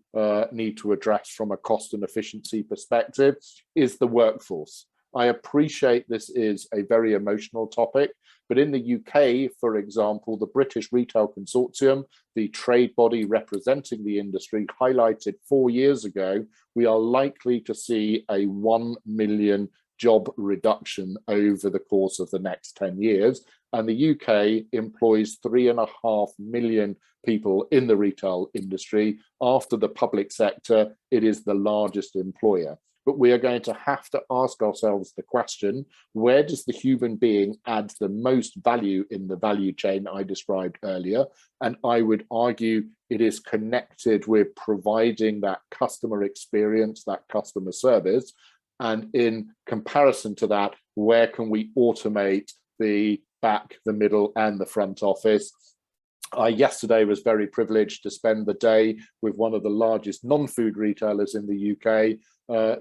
need to address from a cost and efficiency perspective is the workforce. I appreciate this is a very emotional topic, but in the UK, for example, the British Retail Consortium, the trade body representing the industry, highlighted 4 years ago, we are likely to see a 1 million job reduction over the course of the next 10 years. And the UK employs 3.5 million people in the retail industry. After the public sector, it is the largest employer. But we are going to have to ask ourselves the question, where does the human being add the most value in the value chain I described earlier? And I would argue it is connected with providing that customer experience, that customer service. And in comparison to that, where can we automate the back, the middle, and the front office? I yesterday was very privileged to spend the day with one of the largest non-food retailers in the UK,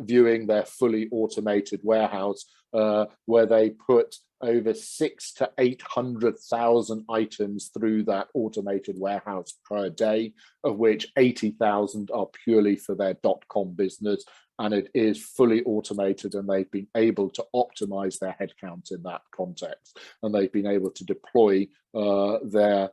viewing their fully automated warehouse, where they put over 600,000 to 800,000 items through that automated warehouse per day, of which 80,000 are purely for their .com business. And it is fully automated, and they've been able to optimize their headcount in that context. And they've been able to deploy their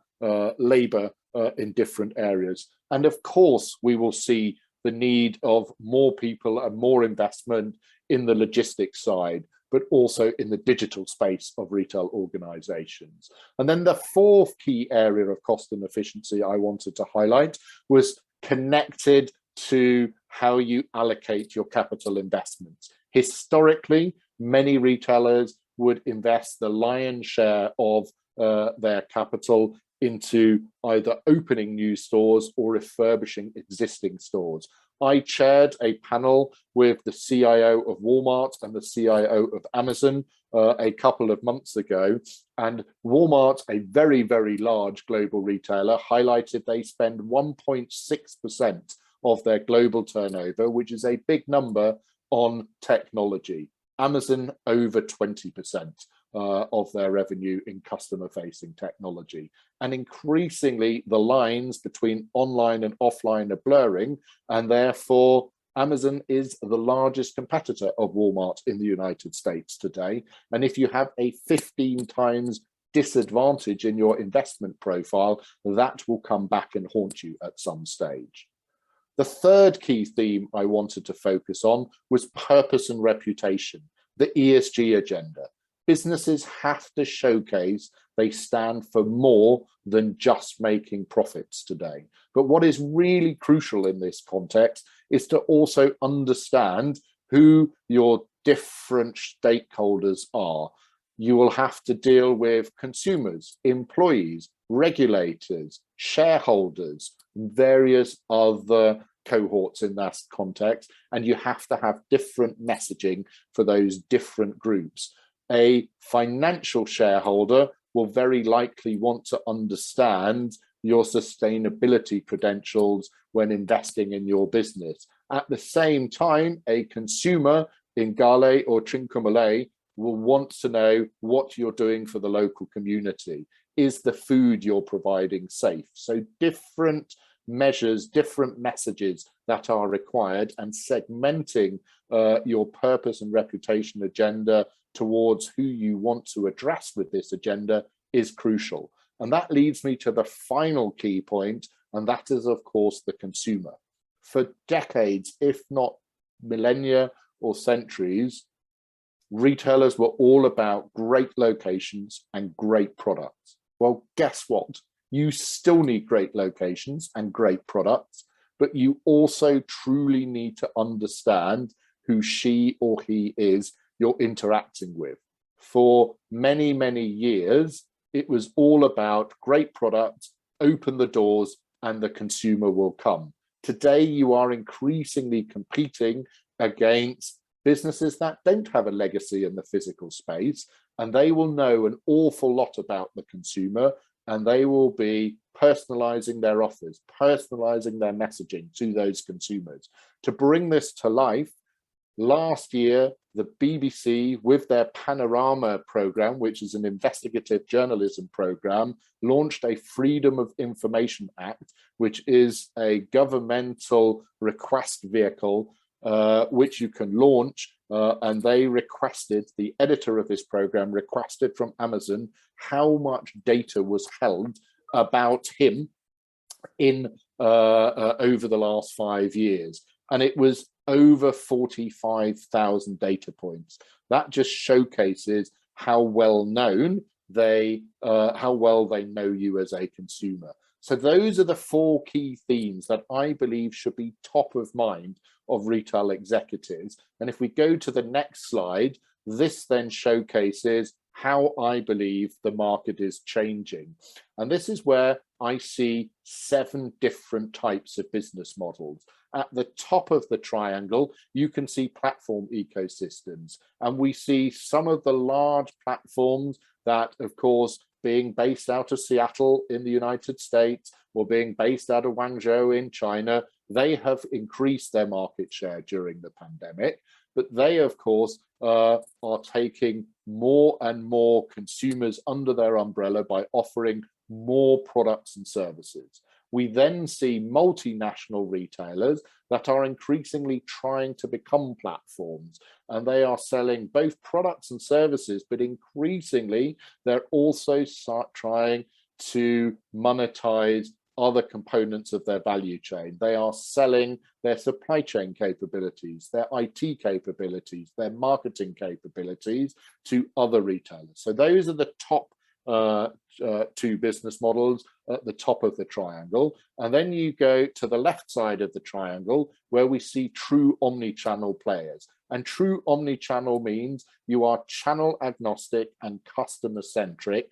labor in different areas. And of course, we will see the need of more people and more investment in the logistics side, but also in the digital space of retail organizations. And then the fourth key area of cost and efficiency I wanted to highlight was connected to how you allocate your capital investments. Historically, many retailers would invest the lion's share of their capital into either opening new stores or refurbishing existing stores. I chaired a panel with the CIO of Walmart and the CIO of Amazon a couple of months ago, and Walmart, a very, very large global retailer, highlighted they spend 1.6% of their global turnover, which is a big number, on technology. Amazon, over 20% of their revenue in customer-facing technology. And increasingly, the lines between online and offline are blurring, and therefore Amazon is the largest competitor of Walmart in the United States today. And if you have a 15 times disadvantage in your investment profile, that will come back and haunt you at some stage. The third key theme I wanted to focus on was purpose and reputation, the ESG agenda. Businesses have to showcase they stand for more than just making profits today. But what is really crucial in this context is to also understand who your different stakeholders are. You will have to deal with consumers, employees, regulators, shareholders, various other cohorts in that context, and you have to have different messaging for those different groups. A financial shareholder will very likely want to understand your sustainability credentials when investing in your business. At the same time, a consumer in Gale or Trincomalee will want to know what you're doing for the local community. Is the food you're providing safe? So different measures, different messages that are required, and segmenting your purpose and reputation agenda towards who you want to address with this agenda is crucial. And that leads me to the final key point, and that is, of course, the consumer. For decades, if not millennia or centuries, retailers were all about great locations and great products. Well, guess what? You still need great locations and great products, but you also truly need to understand who she or he is you're interacting with. For many, many years, it was all about great products, open the doors, and the consumer will come. Today, you are increasingly competing against businesses that don't have a legacy in the physical space, and they will know an awful lot about the consumer, and they will be personalizing their offers, personalizing their messaging to those consumers. To bring this to life, last year, the BBC, with their Panorama program, which is an investigative journalism program, launched a Freedom of Information Act, which is a governmental request vehicle which you can launch, and they requested, the editor of this program requested from Amazon how much data was held about him in over the last 5 years, and it was over 45,000 data points. That just showcases how well known how well they know you as a consumer. So those are the 4 key themes that I believe should be top of mind of retail executives. And if we go to the next slide, this then showcases how I believe the market is changing. And this is where I see 7 different types of business models. At the top of the triangle, you can see platform ecosystems. And we see some of the large platforms that, of course, being based out of Seattle in the United States or being based out of Guangzhou in China, they have increased their market share during the pandemic. But they, of course, are taking more and more consumers under their umbrella by offering more products and services. We then see multinational retailers that are increasingly trying to become platforms, and they are selling both products and services, but increasingly they're also trying to monetize other components of their value chain. They are selling their supply chain capabilities, their IT capabilities, their marketing capabilities to other retailers. So those are the top two business models at the top of the triangle. And then you go to the left side of the triangle where we see true omni-channel players. And true omni-channel means you are channel agnostic and customer centric,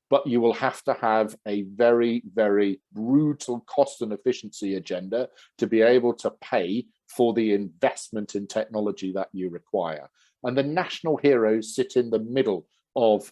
but you will have to have a very, very brutal cost and efficiency agenda to be able to pay for the investment in technology that you require. And the national heroes sit in the middle of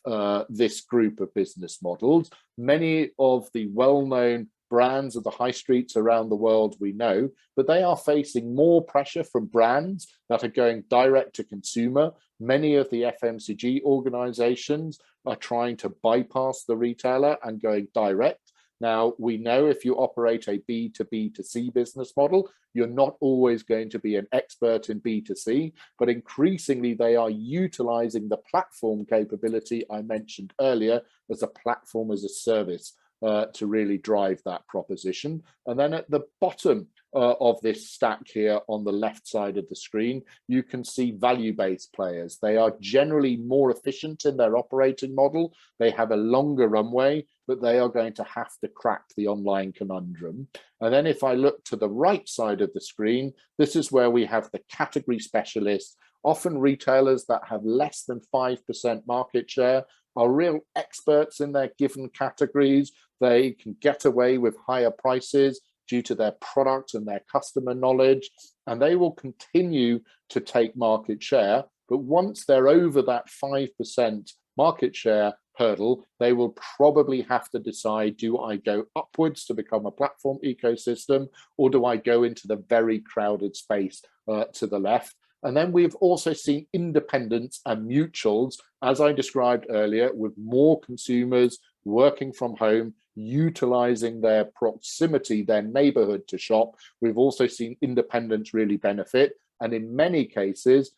this group of business models. Many of the well-known brands of the high streets around the world we know, but they are facing more pressure from brands that are going direct to consumer. Many of the FMCG organizations are trying to bypass the retailer and going direct. Now, we know if you operate a B2B2C business model, you're not always going to be an expert in B2C, but increasingly they are utilizing the platform capability I mentioned earlier as a platform as a service to really drive that proposition. And then at the bottom of this stack here on the left side of the screen, you can see value-based players. They are generally more efficient in their operating model. They have a longer runway, but they are going to have to crack the online conundrum. And then if I look to the right side of the screen, this is where we have the category specialists, often retailers that have less than 5% market share, are real experts in their given categories. They can get away with higher prices due to their product and their customer knowledge, and they will continue to take market share. But once they're over that 5% market share hurdle, they will probably have to decide, do I go upwards to become a platform ecosystem, or do I go into the very crowded space to the left? And then we've also seen independents and mutuals, as I described earlier, with more consumers working from home, utilizing their proximity, their neighborhood to shop. We've also seen independents really benefit, and in many cases,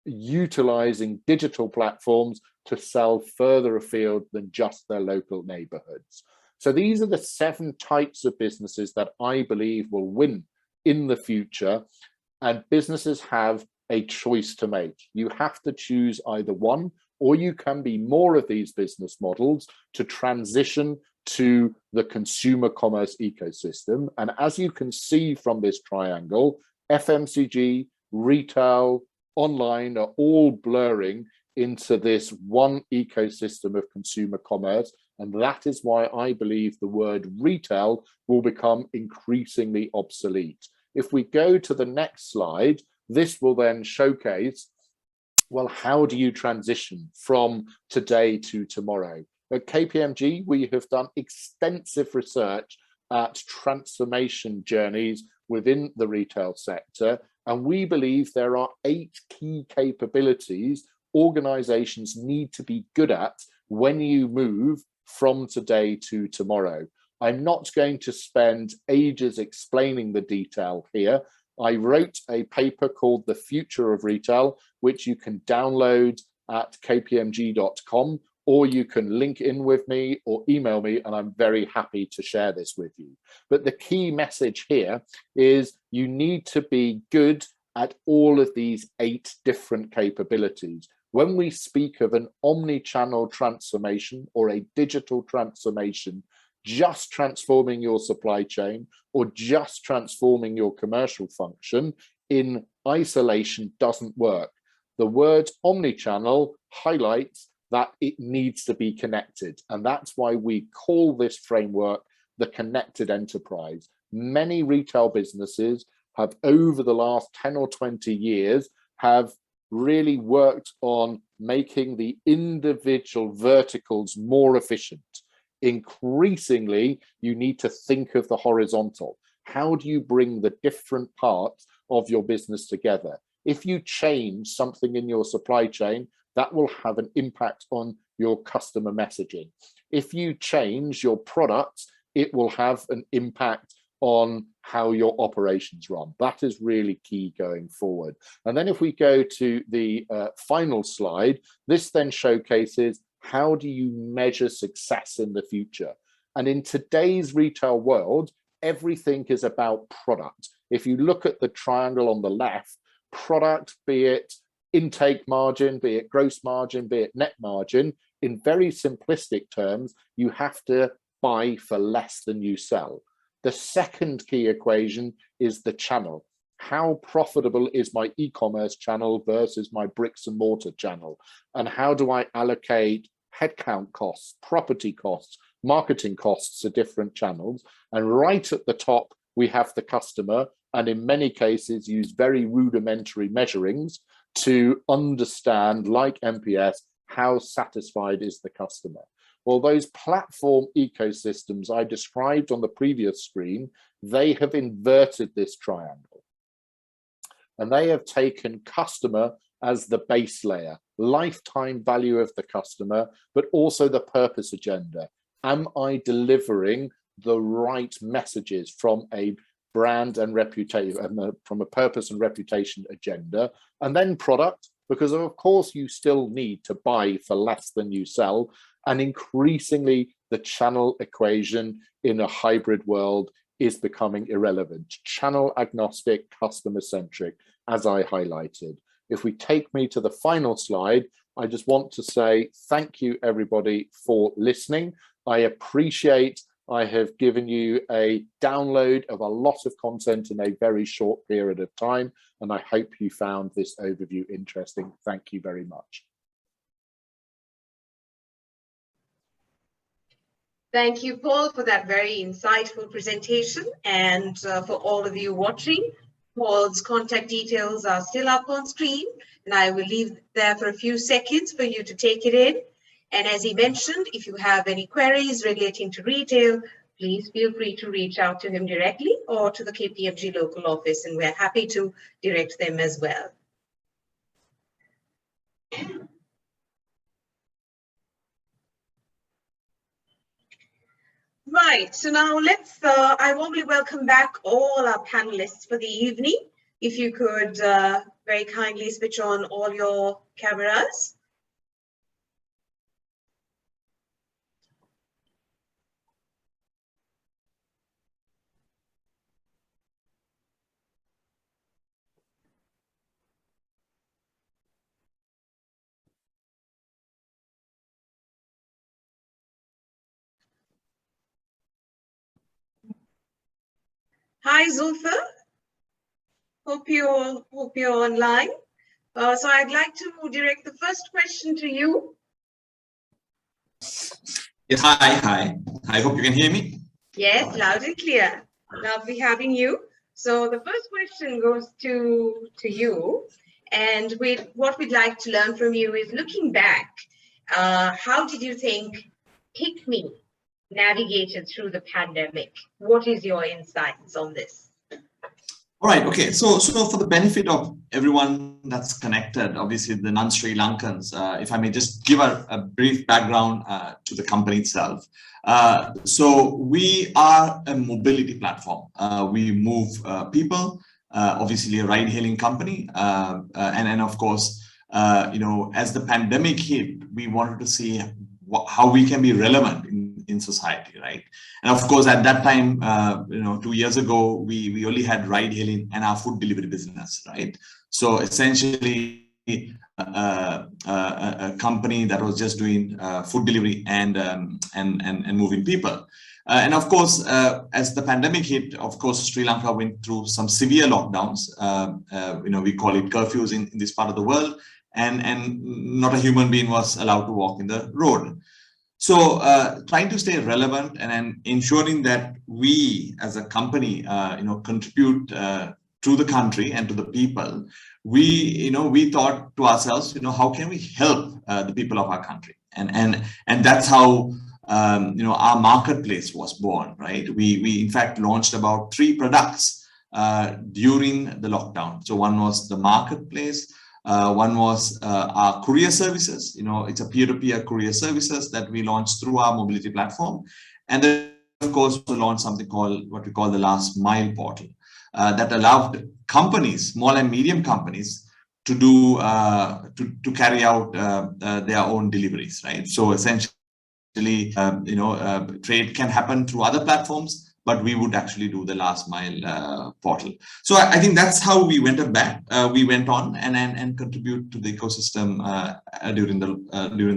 utilizing digital platforms to sell further afield than just their local neighborhoods. So these are the 7 types of businesses that I believe will win in the future, and businesses have a choice to make. You have to choose either one, or you can be more of these business models to transition to the consumer commerce ecosystem. And as you can see from this triangle, FMCG, retail, online are all blurring into this one ecosystem of consumer commerce. And that is why I believe the word retail will become increasingly obsolete. If we go to the next slide, this will then showcase, well, how do you transition from today to tomorrow? At Kpmg, we have done extensive research at transformation journeys within the retail sector, and we believe there are 8 key capabilities organizations need to be good at when you move from today to tomorrow. I'm not going to spend ages explaining the detail here. I wrote a paper called The Future of Retail, which you can download at kpmg.com, or you can link in with me or email me, and I'm very happy to share this with you. But the key message here is you need to be good at all of these 8 different capabilities. When we speak of an omni-channel transformation or a digital transformation, just transforming your supply chain or just transforming your commercial function in isolation doesn't work. The word omnichannel highlights that it needs to be connected, and that's why we call this framework the connected enterprise. Many retail businesses have, over the last 10 or 20 years, have really worked on making the individual verticals more efficient. Increasingly, you need to think of the horizontal. How do you bring the different parts of your business together? If you change something in your supply chain, that will have an impact on your customer messaging. If you change your products, it will have an impact on how your operations run. That is really key going forward. And then if we go to the final slide, this then showcases how do you measure success in the future? And in today's retail world, everything is about product. If you look at the triangle on the left, product, be it intake margin, be it gross margin, be it net margin, in very simplistic terms, you have to buy for less than you sell. The second key equation is the channel. How profitable is my e-commerce channel versus my bricks and mortar channel? And how do I allocate headcount costs, property costs, marketing costs to different channels? And right at the top, we have the customer, and in many cases use very rudimentary measurings to understand, like NPS, how satisfied is the customer. Well, those platform ecosystems I described on the previous screen, they have inverted this triangle. And they have taken customer as the base layer, lifetime value of the customer, but also the purpose agenda. Am I delivering the right messages from a brand and reputation, from a purpose and reputation agenda? And then product, because of course you still need to buy for less than you sell. And increasingly the channel equation in a hybrid world is becoming irrelevant. Channel agnostic, customer centric, as I highlighted. If we take me to the final slide, I just want to say thank you everybody for listening. I appreciate I have given you a download of a lot of content in a very short period of time, and I hope you found this overview interesting. Thank you very much. Thank you, Paul, for that very insightful presentation. And for all of you watching, Paul's contact details are still up on screen, and I will leave there for a few seconds for you to take it in. And as he mentioned, if you have any queries relating to retail, please feel free to reach out to him directly or to the Kpmg local office, and we're happy to direct them as well. Right, so now let's, I warmly welcome back all our panelists for the evening. If you could very kindly switch on all your cameras. Hi, Zulfer. Hope you're online. So I'd like to direct the first question to you. Yes, hi. I hope you can hear me. Yes, loud and clear. Lovely having you. So the first question goes to you. And what we'd like to learn from you is, looking back, how did you think Kpmg navigated through the pandemic? What is your insights on this? All right, okay. So for the benefit of everyone that's connected, obviously the non-Sri Lankans, if I may just give a brief background to the company itself. So we are a mobility platform. We move people, obviously a ride-hailing company, and of course, as the pandemic hit, we wanted to see how we can be relevant in society, right? And of course, at that time, 2 years ago, we only had ride hailing and our food delivery business, right? So essentially, a company that was just doing food delivery and moving people. And of course, as the pandemic hit, of course, Sri Lanka went through some severe lockdowns. We call it curfews in this part of the world, and not a human being was allowed to walk in the road. So trying to stay relevant and ensuring that we as a company, contribute to the country and to the people, we thought to ourselves, how can we help the people of our country? And that's how, our marketplace was born, right? We in fact launched about 3 products during the lockdown. So one was the marketplace. One was our courier services. It's a peer-to-peer courier services that we launched through our mobility platform. And then, of course, we launched something called what we call the last mile portal that allowed companies, small and medium companies, to do to carry out their own deliveries, right? So essentially, trade can happen through other platforms, but we would actually do the last mile portal. So I think that's how we went we went on and contribute to the ecosystem during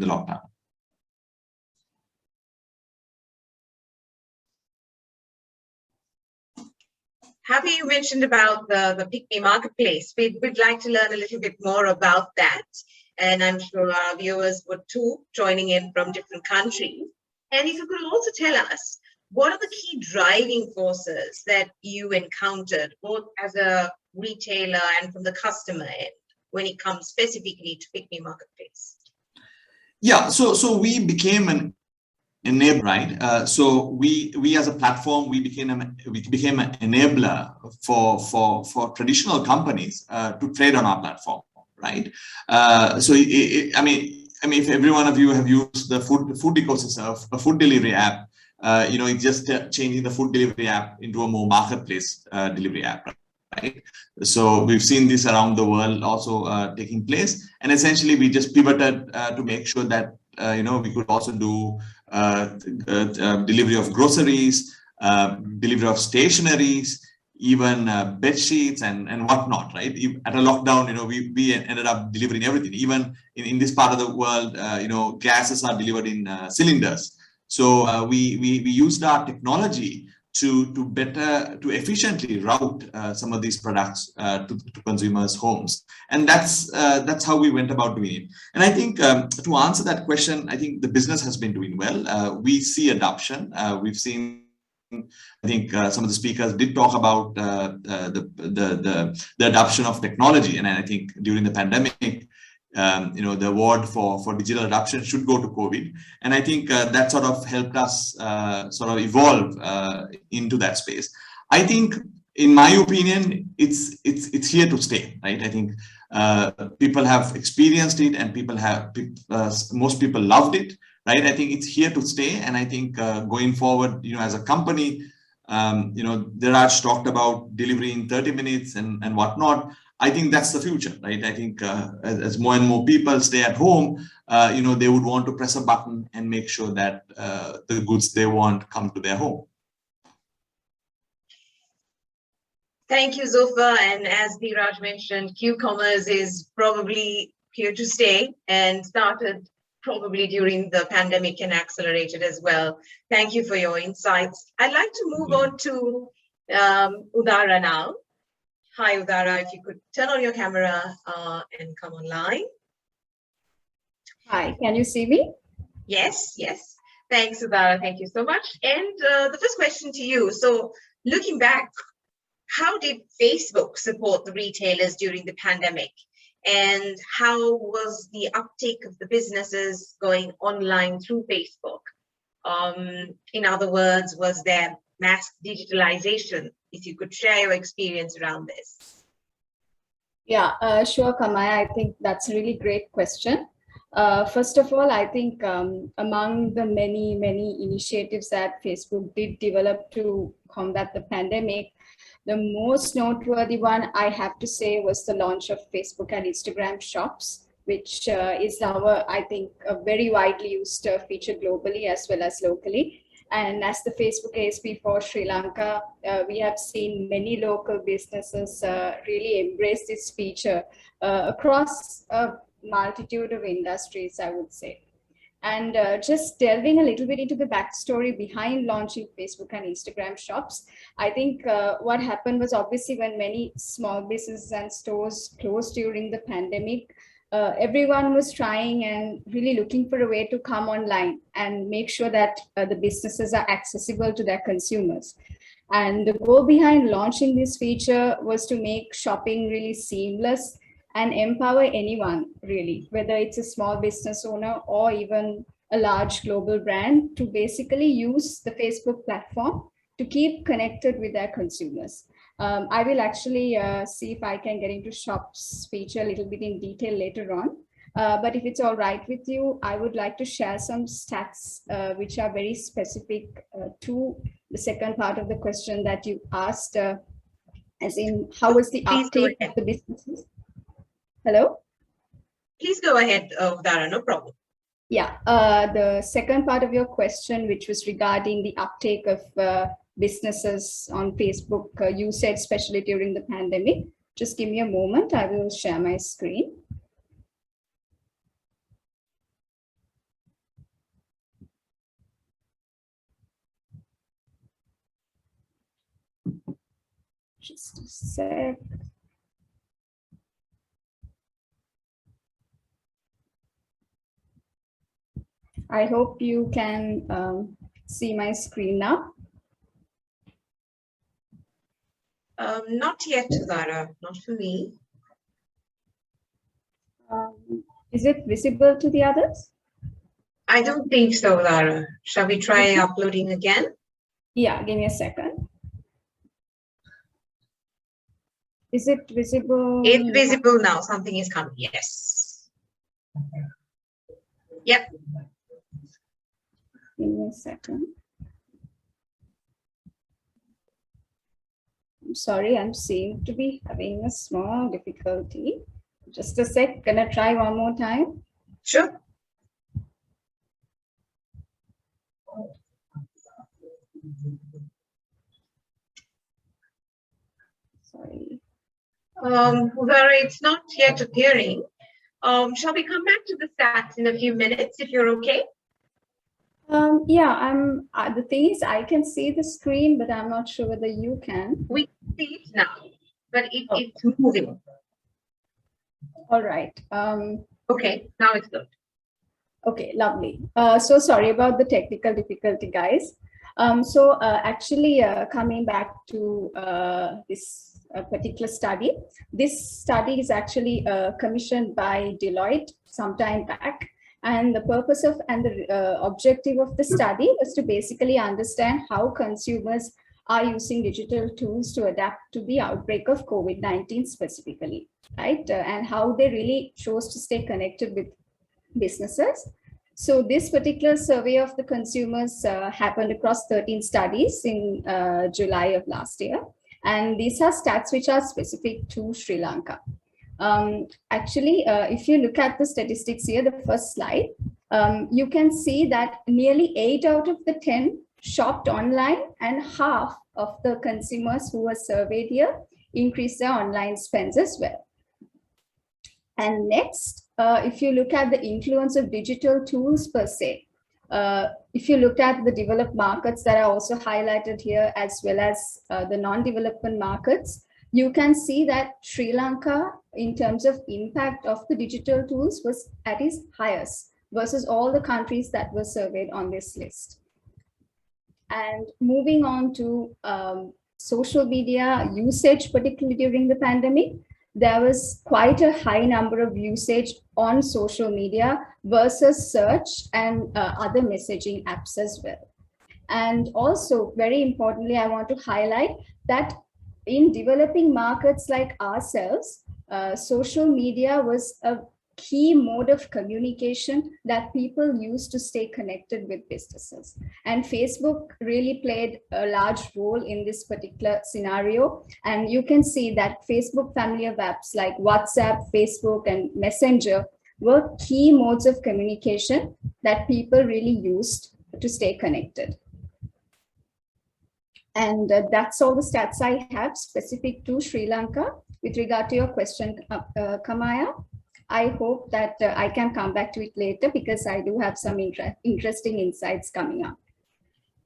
the lockdown. Happy you mentioned about the Kpmg marketplace. We'd like to learn a little bit more about that. And I'm sure our viewers would too, joining in from different countries. And if you could also tell us, what are the key driving forces that you encountered, both as a retailer and from the customer end, when it comes specifically to Kpmg marketplace? Yeah, so we became an enabler, right? So we as a platform, we became an enabler for traditional companies to trade on our platform, right? So I mean, if every one of you have used the food ecosystem, a food delivery app, it's just changing the food delivery app into a more marketplace delivery app, right? So we've seen this around the world also taking place, and essentially we just pivoted to make sure that we could also do delivery of groceries, delivery of stationaries, even bed sheets and whatnot, right? At a lockdown, we ended up delivering everything. Even in this part of the world, gases are delivered in cylinders. So we used our technology to efficiently route some of these products to consumers' homes, and that's how we went about doing it. And I think to answer that question, I think the business has been doing well. We see adoption. We've seen, I think some of the speakers did talk about the adoption of technology, and I think during the pandemic, the award for digital adoption should go to COVID, and I think that sort of helped us sort of evolve into that space. I think, in my opinion, it's here to stay, right? I think people have experienced it, and most people loved it, right? I think it's here to stay, and I think going forward, as a company, Diraj talked about delivery in 30 minutes and whatnot. I think that's the future, right? I think as more and more people stay at home, they would want to press a button and make sure that the goods they want come to their home. Thank you, Zulfer. And as Diraj mentioned, Q-commerce is probably here to stay and started probably during the pandemic and accelerated as well. Thank you for your insights. I'd like to move on to Udara now. Hi, Udara, if you could turn on your camera and come online. Hi, can you see me? Yes, yes. Thanks, Udara. Thank you so much. And the first question to you. So looking back, how did Facebook support the retailers during the pandemic? And how was the uptake of the businesses going online through Facebook? In other words, was there mass digitalization? If you could share your experience around this. Yeah, sure, Kamaya. I think that's a really great question. First of all, I think among the many initiatives that Facebook did develop to combat the pandemic, the most noteworthy one, I have to say, was the launch of Facebook and Instagram shops, which is now, I think, a very widely used feature globally as well as locally. And as the Facebook ASP for Sri Lanka, we have seen many local businesses really embrace this feature across a multitude of industries, I would say. And just delving a little bit into the backstory behind launching Facebook and Instagram shops, I think what happened was, obviously when many small businesses and stores closed during the pandemic, everyone was trying and really looking for a way to come online and make sure that the businesses are accessible to their consumers. And the goal behind launching this feature was to make shopping really seamless and empower anyone, really, whether it's a small business owner or even a large global brand, to basically use the Facebook platform to keep connected with their consumers. I will actually see if I can get into shops feature a little bit in detail later on. But if it's all right with you, I would like to share some stats which are very specific to the second part of the question that you asked, as in how was the uptake of the businesses? Hello? Please go ahead, Udara, no problem. Yeah, the second part of your question, which was regarding the uptake of businesses on Facebook usage, especially during the pandemic. Just give me a moment. I will share my screen. Just a sec. I hope you can see my screen now. Not yet, Zara, not for me. Is it visible to the others? I don't think so, Zara. Shall we try uploading again? Yeah, give me a second. Is it visible? It's visible now. Something is coming. Yes. Yep. Give me a second. I'm sorry, I'm seem to be having a small difficulty. Just a sec, gonna try one more time. Sure. Sorry. Zara, it's not yet appearing. Shall we come back to the stats in a few minutes if you're okay? Yeah, the thing is, I can see the screen, but I'm not sure whether you can. We see it now, but it's moving. All right. Okay, now it's good. Okay, lovely. So sorry about the technical difficulty, guys. Actually, coming back to this particular study, this study is actually commissioned by Deloitte some time back. And the purpose of and the objective of the study was to basically understand how consumers are using digital tools to adapt to the outbreak of COVID-19 specifically, right? And how they really chose to stay connected with businesses. So this particular survey of the consumers happened across 13 studies in July of last year. And these are stats which are specific to Sri Lanka. Actually, if you look at the statistics here, the first slide, you can see that nearly 8 out of the 10 shopped online, and half of the consumers who were surveyed here increased their online spends as well. And next, if you look at the influence of digital tools per se, if you look at the developed markets that are also highlighted here, as well as the non-development markets, you can see that Sri Lanka, in terms of impact of the digital tools, was at its highest versus all the countries that were surveyed on this list. And moving on to social media usage, particularly during the pandemic, there was quite a high number of usage on social media versus search and other messaging apps as well. And also, very importantly, I want to highlight that in developing markets like ourselves, social media was a key mode of communication that people use to stay connected with businesses. And Facebook really played a large role in this particular scenario. And you can see that Facebook family of apps like WhatsApp, Facebook, and Messenger were key modes of communication that people really used to stay connected. And that's all the stats I have specific to Sri Lanka. With regard to your question, Kamaya, I hope that I can come back to it later because I do have some interesting insights coming up.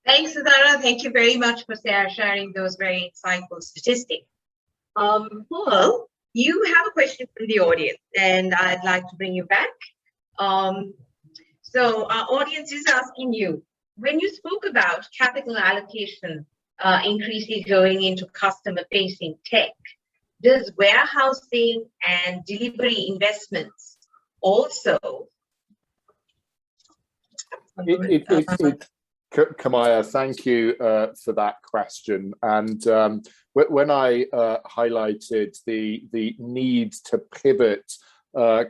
Thanks, Zara. Thank you very much for sharing those very insightful statistics. Paul, you have a question from the audience, and I'd like to bring you back. So our audience is asking you, when you spoke about capital allocation increasingly going into customer-facing tech, does warehousing and delivery investments also? Kamaya, thank you for that question. And when I highlighted the need to pivot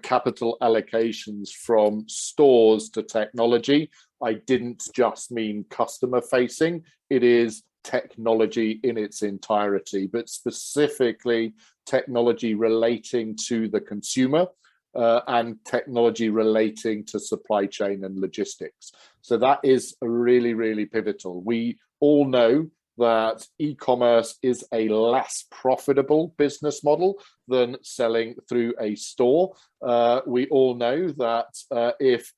capital allocations from stores to technology, I didn't just mean customer facing. It is technology in its entirety, but specifically technology relating to the consumer and technology relating to supply chain and logistics. So that is really, really pivotal. We all know that e-commerce is a less profitable business model than selling through a store. We all know that if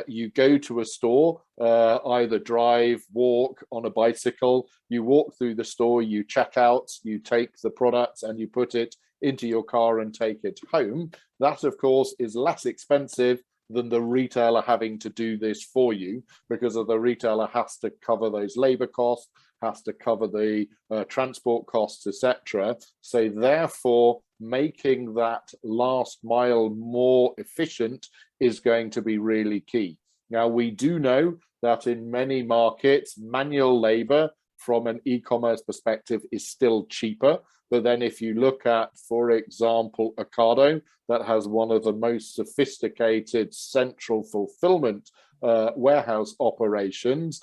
you go to a store, either drive, walk, on a bicycle, you walk through the store, you check out, you take the products and you put it into your car and take it home. That, of course, is less expensive than the retailer having to do this for you, because the retailer has to cover those labor costs, has to cover the transport costs, etc. So therefore, making that last mile more efficient is going to be really key. Now, we do know that in many markets, manual labor from an e-commerce perspective is still cheaper. But then if you look at, for example, Ocado, that has one of the most sophisticated central fulfillment warehouse operations,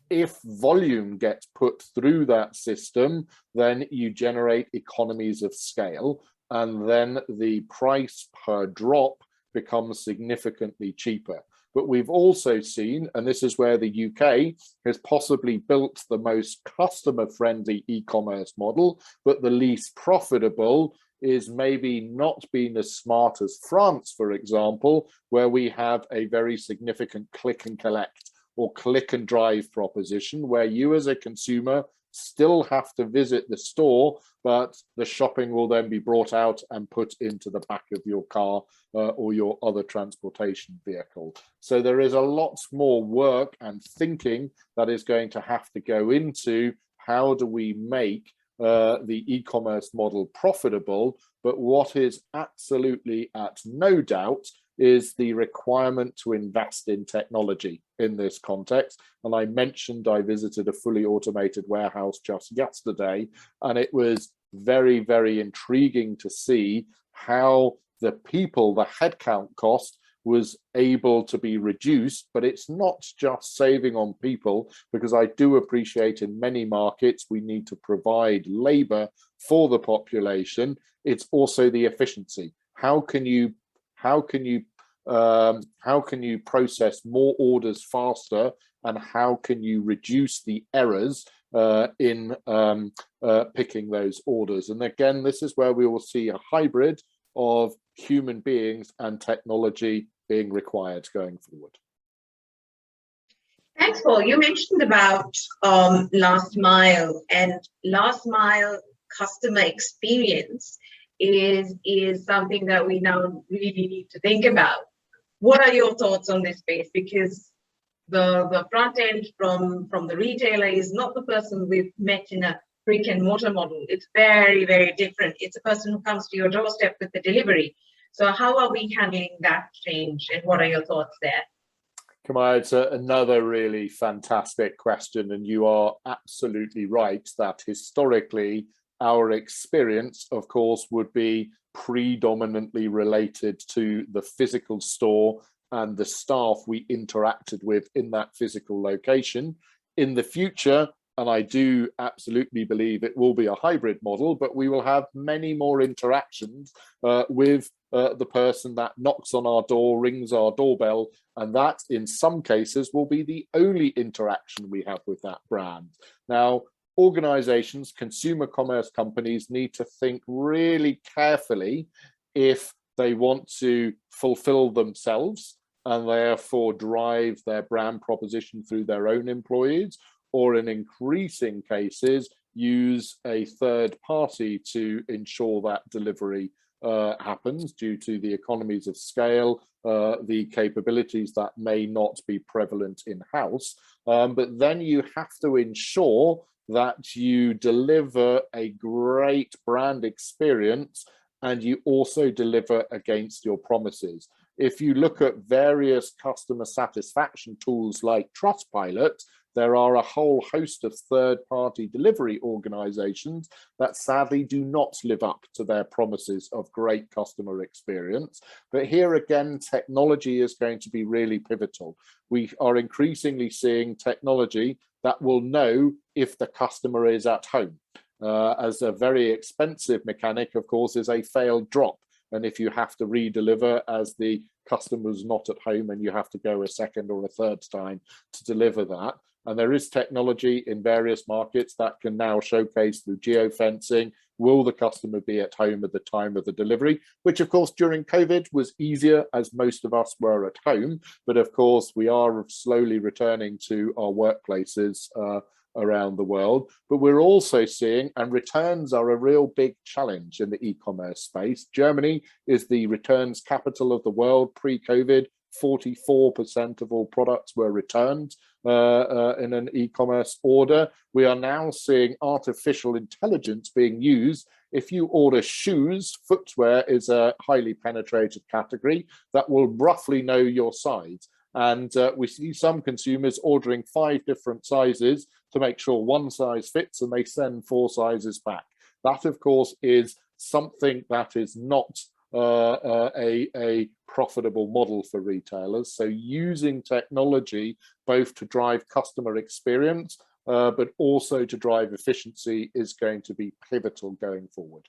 if volume gets put through that system, then you generate economies of scale, and then the price per drop becomes significantly cheaper. But we've also seen, and this is where the UK has possibly built the most customer-friendly e-commerce model, but the least profitable, is maybe not being as smart as France, for example, where we have a very significant click and collect or click and drive proposition, where you as a consumer still have to visit the store, but the shopping will then be brought out and put into the back of your car or your other transportation vehicle. So there is a lot more work and thinking that is going to have to go into how do we make the e-commerce model profitable. But what is absolutely at no doubt is the requirement to invest in technology in this context. And I mentioned I visited a fully automated warehouse just yesterday, and it was very, very intriguing to see how the people, the headcount cost was able to be reduced. But it's not just saving on people, because I do appreciate in many markets we need to provide labor for the population. It's also the efficiency. How can you process more orders faster, and how can you reduce the errors in picking those orders? And again, this is where we will see a hybrid of human beings and technology being required going forward. Thanks, Paul. You mentioned about last mile, and last mile customer experience is something that we now really need to think about. What are your thoughts on this space? Because the front end from the retailer is not the person we've met in a brick and mortar model. It's very, very different. It's a person who comes to your doorstep with the delivery. So how are we handling that change, and what are your thoughts there? Kamaya, it's another really fantastic question, and you are absolutely right that historically our experience, of course, would be predominantly related to the physical store and the staff we interacted with in that physical location. In the future, and I do absolutely believe it will be a hybrid model, but we will have many more interactions with the person that knocks on our door, rings our doorbell, and that in some cases will be the only interaction we have with that brand. Now, organizations, consumer commerce companies need to think really carefully if they want to fulfill themselves and therefore drive their brand proposition through their own employees, or in increasing cases, use a third party to ensure that delivery happens due to the economies of scale, the capabilities that may not be prevalent in-house. But then you have to ensure that you deliver a great brand experience and you also deliver against your promises. If you look at various customer satisfaction tools like Trustpilot, there are a whole host of third-party delivery organizations that sadly do not live up to their promises of great customer experience. But here again, technology is going to be really pivotal. We are increasingly seeing technology that will know if the customer is at home. As a very expensive mechanic, of course, is a failed drop. And if you have to re-deliver as the customer's not at home and you have to go a second or a third time to deliver that, And there is technology in various markets that can now showcase through geofencing, will the customer be at home at the time of the delivery, which of course during COVID was easier as most of us were at home. But of course we are slowly returning to our workplaces around the world. But we're also seeing, and returns are a real big challenge in the e-commerce space. Germany is the returns capital of the world pre-COVID. 44% of all products were returned in an e-commerce order. We are now seeing artificial intelligence being used. If you order shoes, footwear is a highly penetrated category that will roughly know your size. And we see some consumers ordering 5 different sizes to make sure one size fits, and they send 4 sizes back. That, of course, is something that is not a profitable model for retailers. So using technology both to drive customer experience, but also to drive efficiency is going to be pivotal going forward.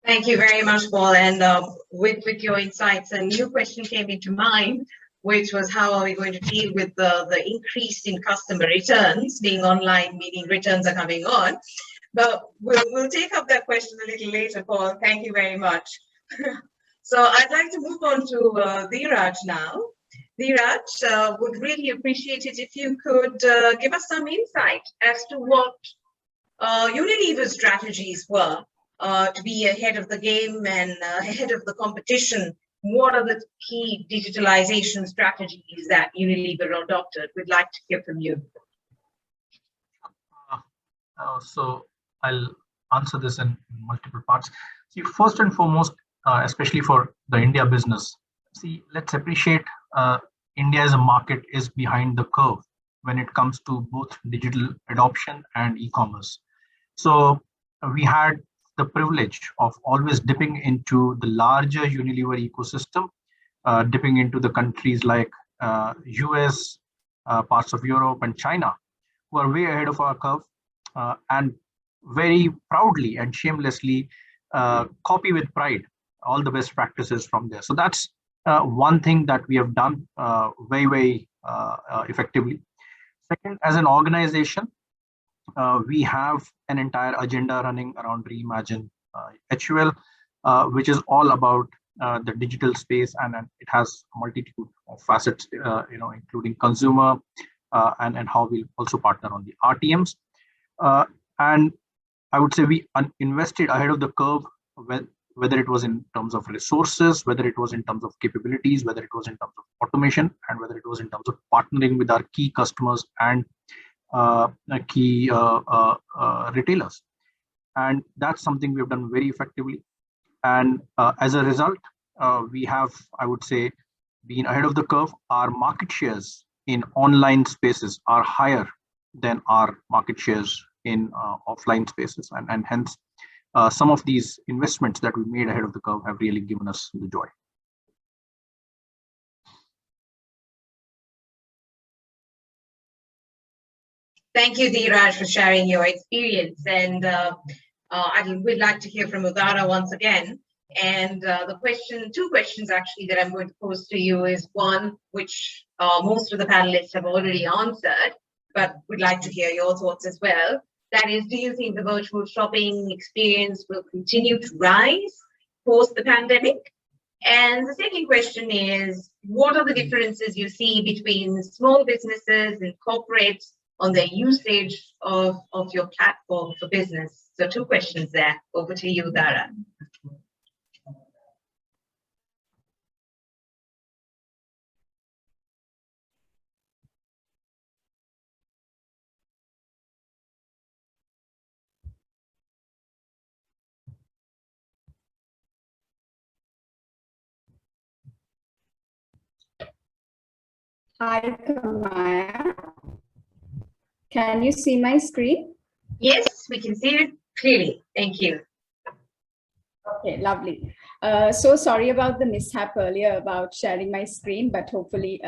Thank you very much, Paul. And with your insights, a new question came into mind, which was how are we going to deal with the increase in customer returns? Being online, meaning returns are coming on. But we'll take up that question a little later, Paul. Thank you very much. So I'd like to move on to Dheeraj now. Dheeraj, would really appreciate it if you could give us some insight as to what Unilever's strategies were to be ahead of the game and ahead of the competition. What are the key digitalization strategies that Unilever adopted? We'd like to hear from you. So I'll answer this in multiple parts. See, first and foremost, especially for the India business, see, let's appreciate India as a market is behind the curve when it comes to both digital adoption and e-commerce. So we had the privilege of always dipping into the larger Unilever ecosystem, dipping into the countries like US, parts of Europe and China, who are way ahead of our curve, and very proudly and shamelessly copy with pride all the best practices from there. So that's one thing that we have done very effectively. Second, as an organization, we have an entire agenda running around Reimagine HUL, which is all about the digital space, and it has a multitude of facets, including consumer and how we also partner on the RTMs. And I would say we invested ahead of the curve, whether it was in terms of resources, whether it was in terms of capabilities, whether it was in terms of automation, and whether it was in terms of partnering with our key customers and key retailers. And that's something we've done very effectively. And as a result, we have, I would say, been ahead of the curve. Our market shares in online spaces are higher than our market shares in offline spaces, and hence some of these investments that we made ahead of the curve have really given us the joy. Thank you, Dheeraj, for sharing your experience. And we'd like to hear from Udara once again. And two questions actually that I'm going to pose to you is one, which most of the panelists have already answered, but we'd like to hear your thoughts as well. That is, do you think the virtual shopping experience will continue to rise post the pandemic? And the second question is, what are the differences you see between small businesses and corporates on their usage of your platform for business? So 2 questions there. Over to you, Dara. Hi, Kamaya. Can you see my screen? Yes, we can see it clearly. Thank you. Okay, lovely. So sorry about the mishap earlier about sharing my screen, but hopefully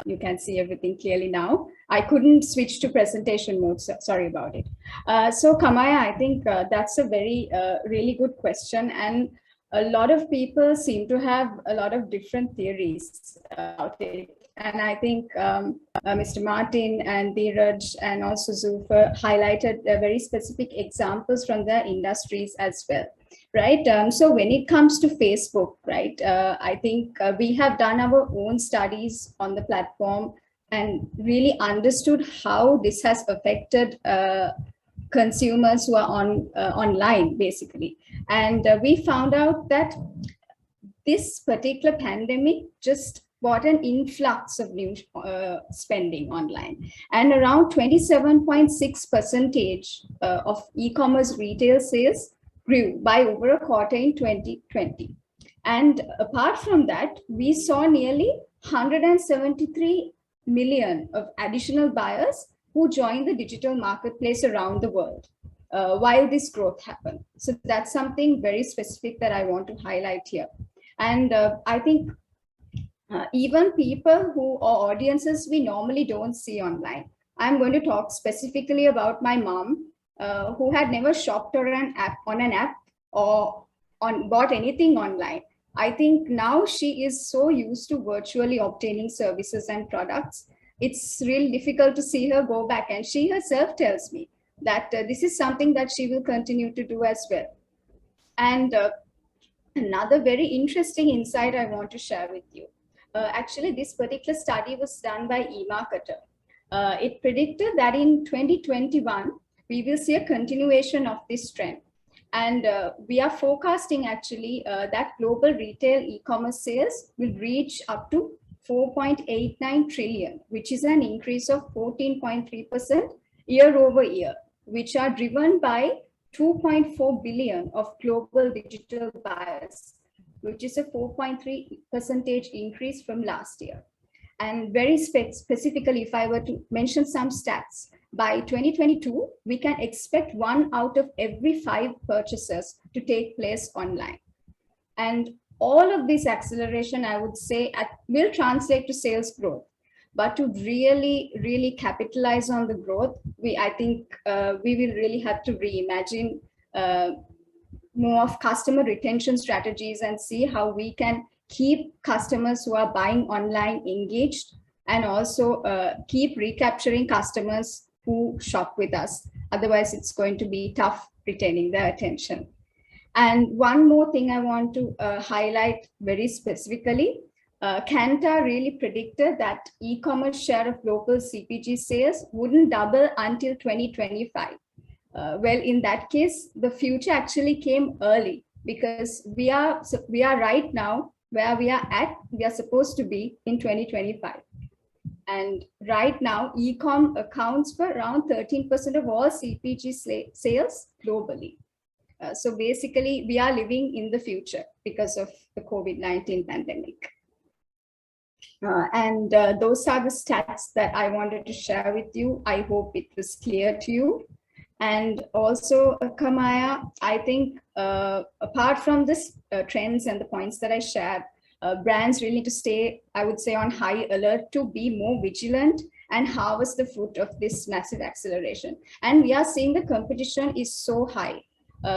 you can see everything clearly now. I couldn't switch to presentation mode, so sorry about it. So Kamaya, I think that's a very really good question, and a lot of people seem to have a lot of different theories about it. And I think Mr. Martin and Dheeraj and also Zulfer highlighted very specific examples from their industries as well, right? So when it comes to Facebook, right, I think we have done our own studies on the platform and really understood how this has affected consumers who are online, basically. And we found out that this particular pandemic just brought an influx of new spending online, and around 27.6% of e-commerce retail sales grew by over a quarter in 2020. And apart from that, we saw nearly 173 million of additional buyers who joined the digital marketplace around the world while this growth happened. So that's something very specific that I want to highlight here. And I think even people who or audiences we normally don't see online. I'm going to talk specifically about my mom, who had never shopped on an app or bought anything online. I think now she is so used to virtually obtaining services and products. It's really difficult to see her go back. And she herself tells me that this is something that she will continue to do as well. And another very interesting insight I want to share with you. Actually, this particular study was done by eMarketer. It predicted that in 2021, we will see a continuation of this trend. And we are forecasting actually that global retail e-commerce sales will reach up to 4.89 trillion, which is an increase of 14.3% year over year, which are driven by 2.4 billion of global digital buyers, which is a 4.3% increase from last year. And very specifically, if I were to mention some stats, by 2022, we can expect 1 out of every 5 purchases to take place online. And all of this acceleration, I would say, will translate to sales growth. But to really capitalize on the growth, I think we will really have to reimagine more of customer retention strategies and see how we can keep customers who are buying online engaged, and also keep recapturing customers who shop with us. Otherwise, it's going to be tough retaining their attention. And one more thing I want to highlight very specifically. Kantar really predicted that e-commerce share of local CPG sales wouldn't double until 2025. Well, in that case, the future actually came early, because we are right now where we are supposed to be in 2025. And right now, e-com accounts for around 13% of all CPG sales globally. So basically, we are living in the future because of the COVID-19 pandemic. And those are the stats that I wanted to share with you. I hope it was clear to you. And also, Kamaya, I think apart from this trends and the points that I shared, brands really need to stay, I would say, on high alert to be more vigilant and harvest the fruit of this massive acceleration. And we are seeing the competition is so high.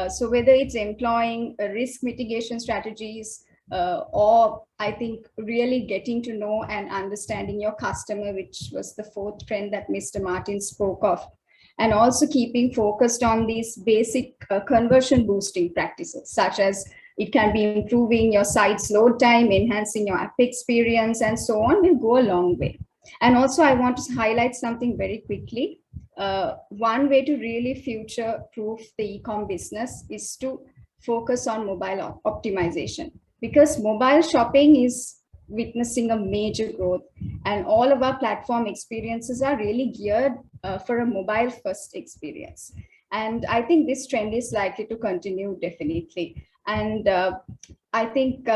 So whether it's employing risk mitigation strategies, or I think really getting to know and understanding your customer, which was the 4th trend that Mr. Martin spoke of, and also keeping focused on these basic conversion boosting practices, such as it can be improving your site's load time, enhancing your app experience, and so on, will go a long way. And also, I want to highlight something very quickly. One way to really future-proof the e-com business is to focus on mobile optimization, because mobile shopping is witnessing a major growth, and all of our platform experiences are really geared for a mobile-first experience. And I think this trend is likely to continue definitely. And I think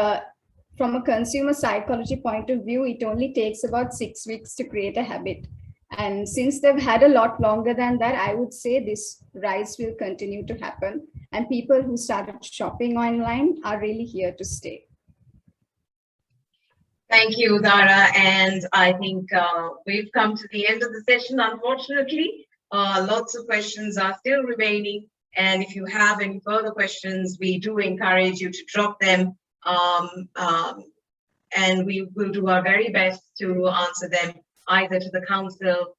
from a consumer psychology point of view, it only takes about 6 weeks to create a habit. And since they've had a lot longer than that, I would say this rise will continue to happen. And people who started shopping online are really here to stay. Thank you, Dara. And I think we've come to the end of the session, unfortunately. Lots of questions are still remaining. And if you have any further questions, we do encourage you to drop them and we will do our very best to answer them either to the council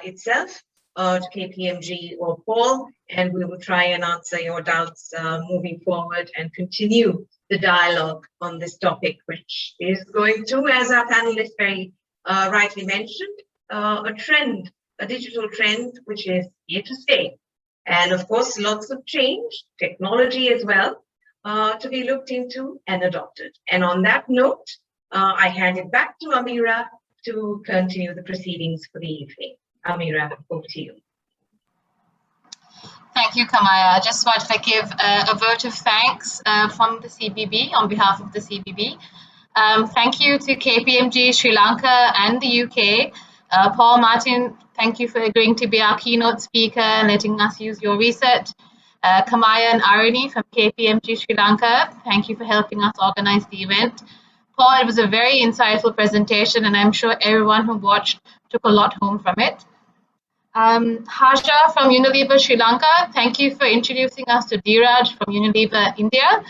itself, to KPMG or Paul, and we will try and answer your doubts moving forward and continue the dialogue on this topic, which is going to, as our panelists very rightly mentioned, a trend, a digital trend, which is here to stay. And of course, lots of change, technology as well, to be looked into and adopted. And on that note, I hand it back to Amira to continue the proceedings for the evening. Amira, over to you. Thank you, Kamaya. I just wanted to give a vote of thanks from the CBB on behalf of the CBB. Thank you to KPMG, Sri Lanka and the UK. Paul Martin, thank you for agreeing to be our keynote speaker and letting us use your research. Kamaya and Aruni from KPMG Sri Lanka, thank you for helping us organize the event. Paul, it was a very insightful presentation and I'm sure everyone who watched took a lot home from it. Harsha from Unilever Sri Lanka, thank you for introducing us to Dheeraj from Unilever India.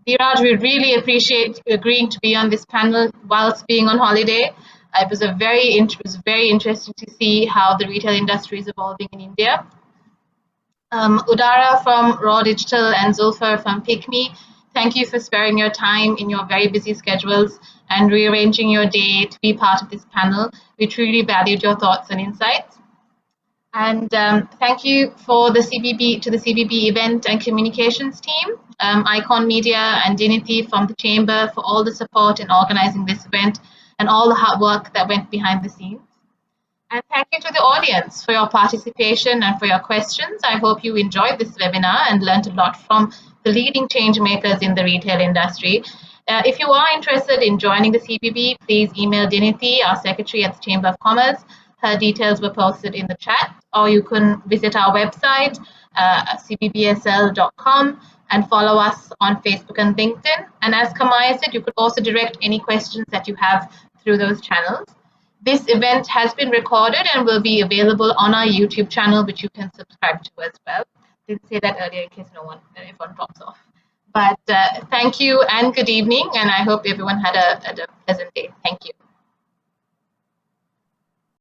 Dheeraj, we really appreciate you agreeing to be on this panel whilst being on holiday. It was very interesting to see how the retail industry is evolving in India. Udara from Raw Digital and Zulfer from Kpmg, thank you for sparing your time in your very busy schedules and rearranging your day to be part of this panel. We truly valued your thoughts and insights. And thank you for the CBB event and communications team, Icon Media and Dinity from the Chamber for all the support in organizing this event and all the hard work that went behind the scenes. And thank you to the audience for your participation and for your questions. I hope you enjoyed this webinar and learned a lot from the leading change makers in the retail industry. If you are interested in joining the CBB, please email Dinity, our secretary at the Chamber of Commerce. Her details were posted in the chat, or you can visit our website, cbbsl.com, and follow us on Facebook and LinkedIn. And as Kamaya said, you could also direct any questions that you have through those channels. This event has been recorded and will be available on our YouTube channel, which you can subscribe to as well. Didn't say that earlier in case everyone drops off. But thank you and good evening, and I hope everyone had a pleasant day. Thank you.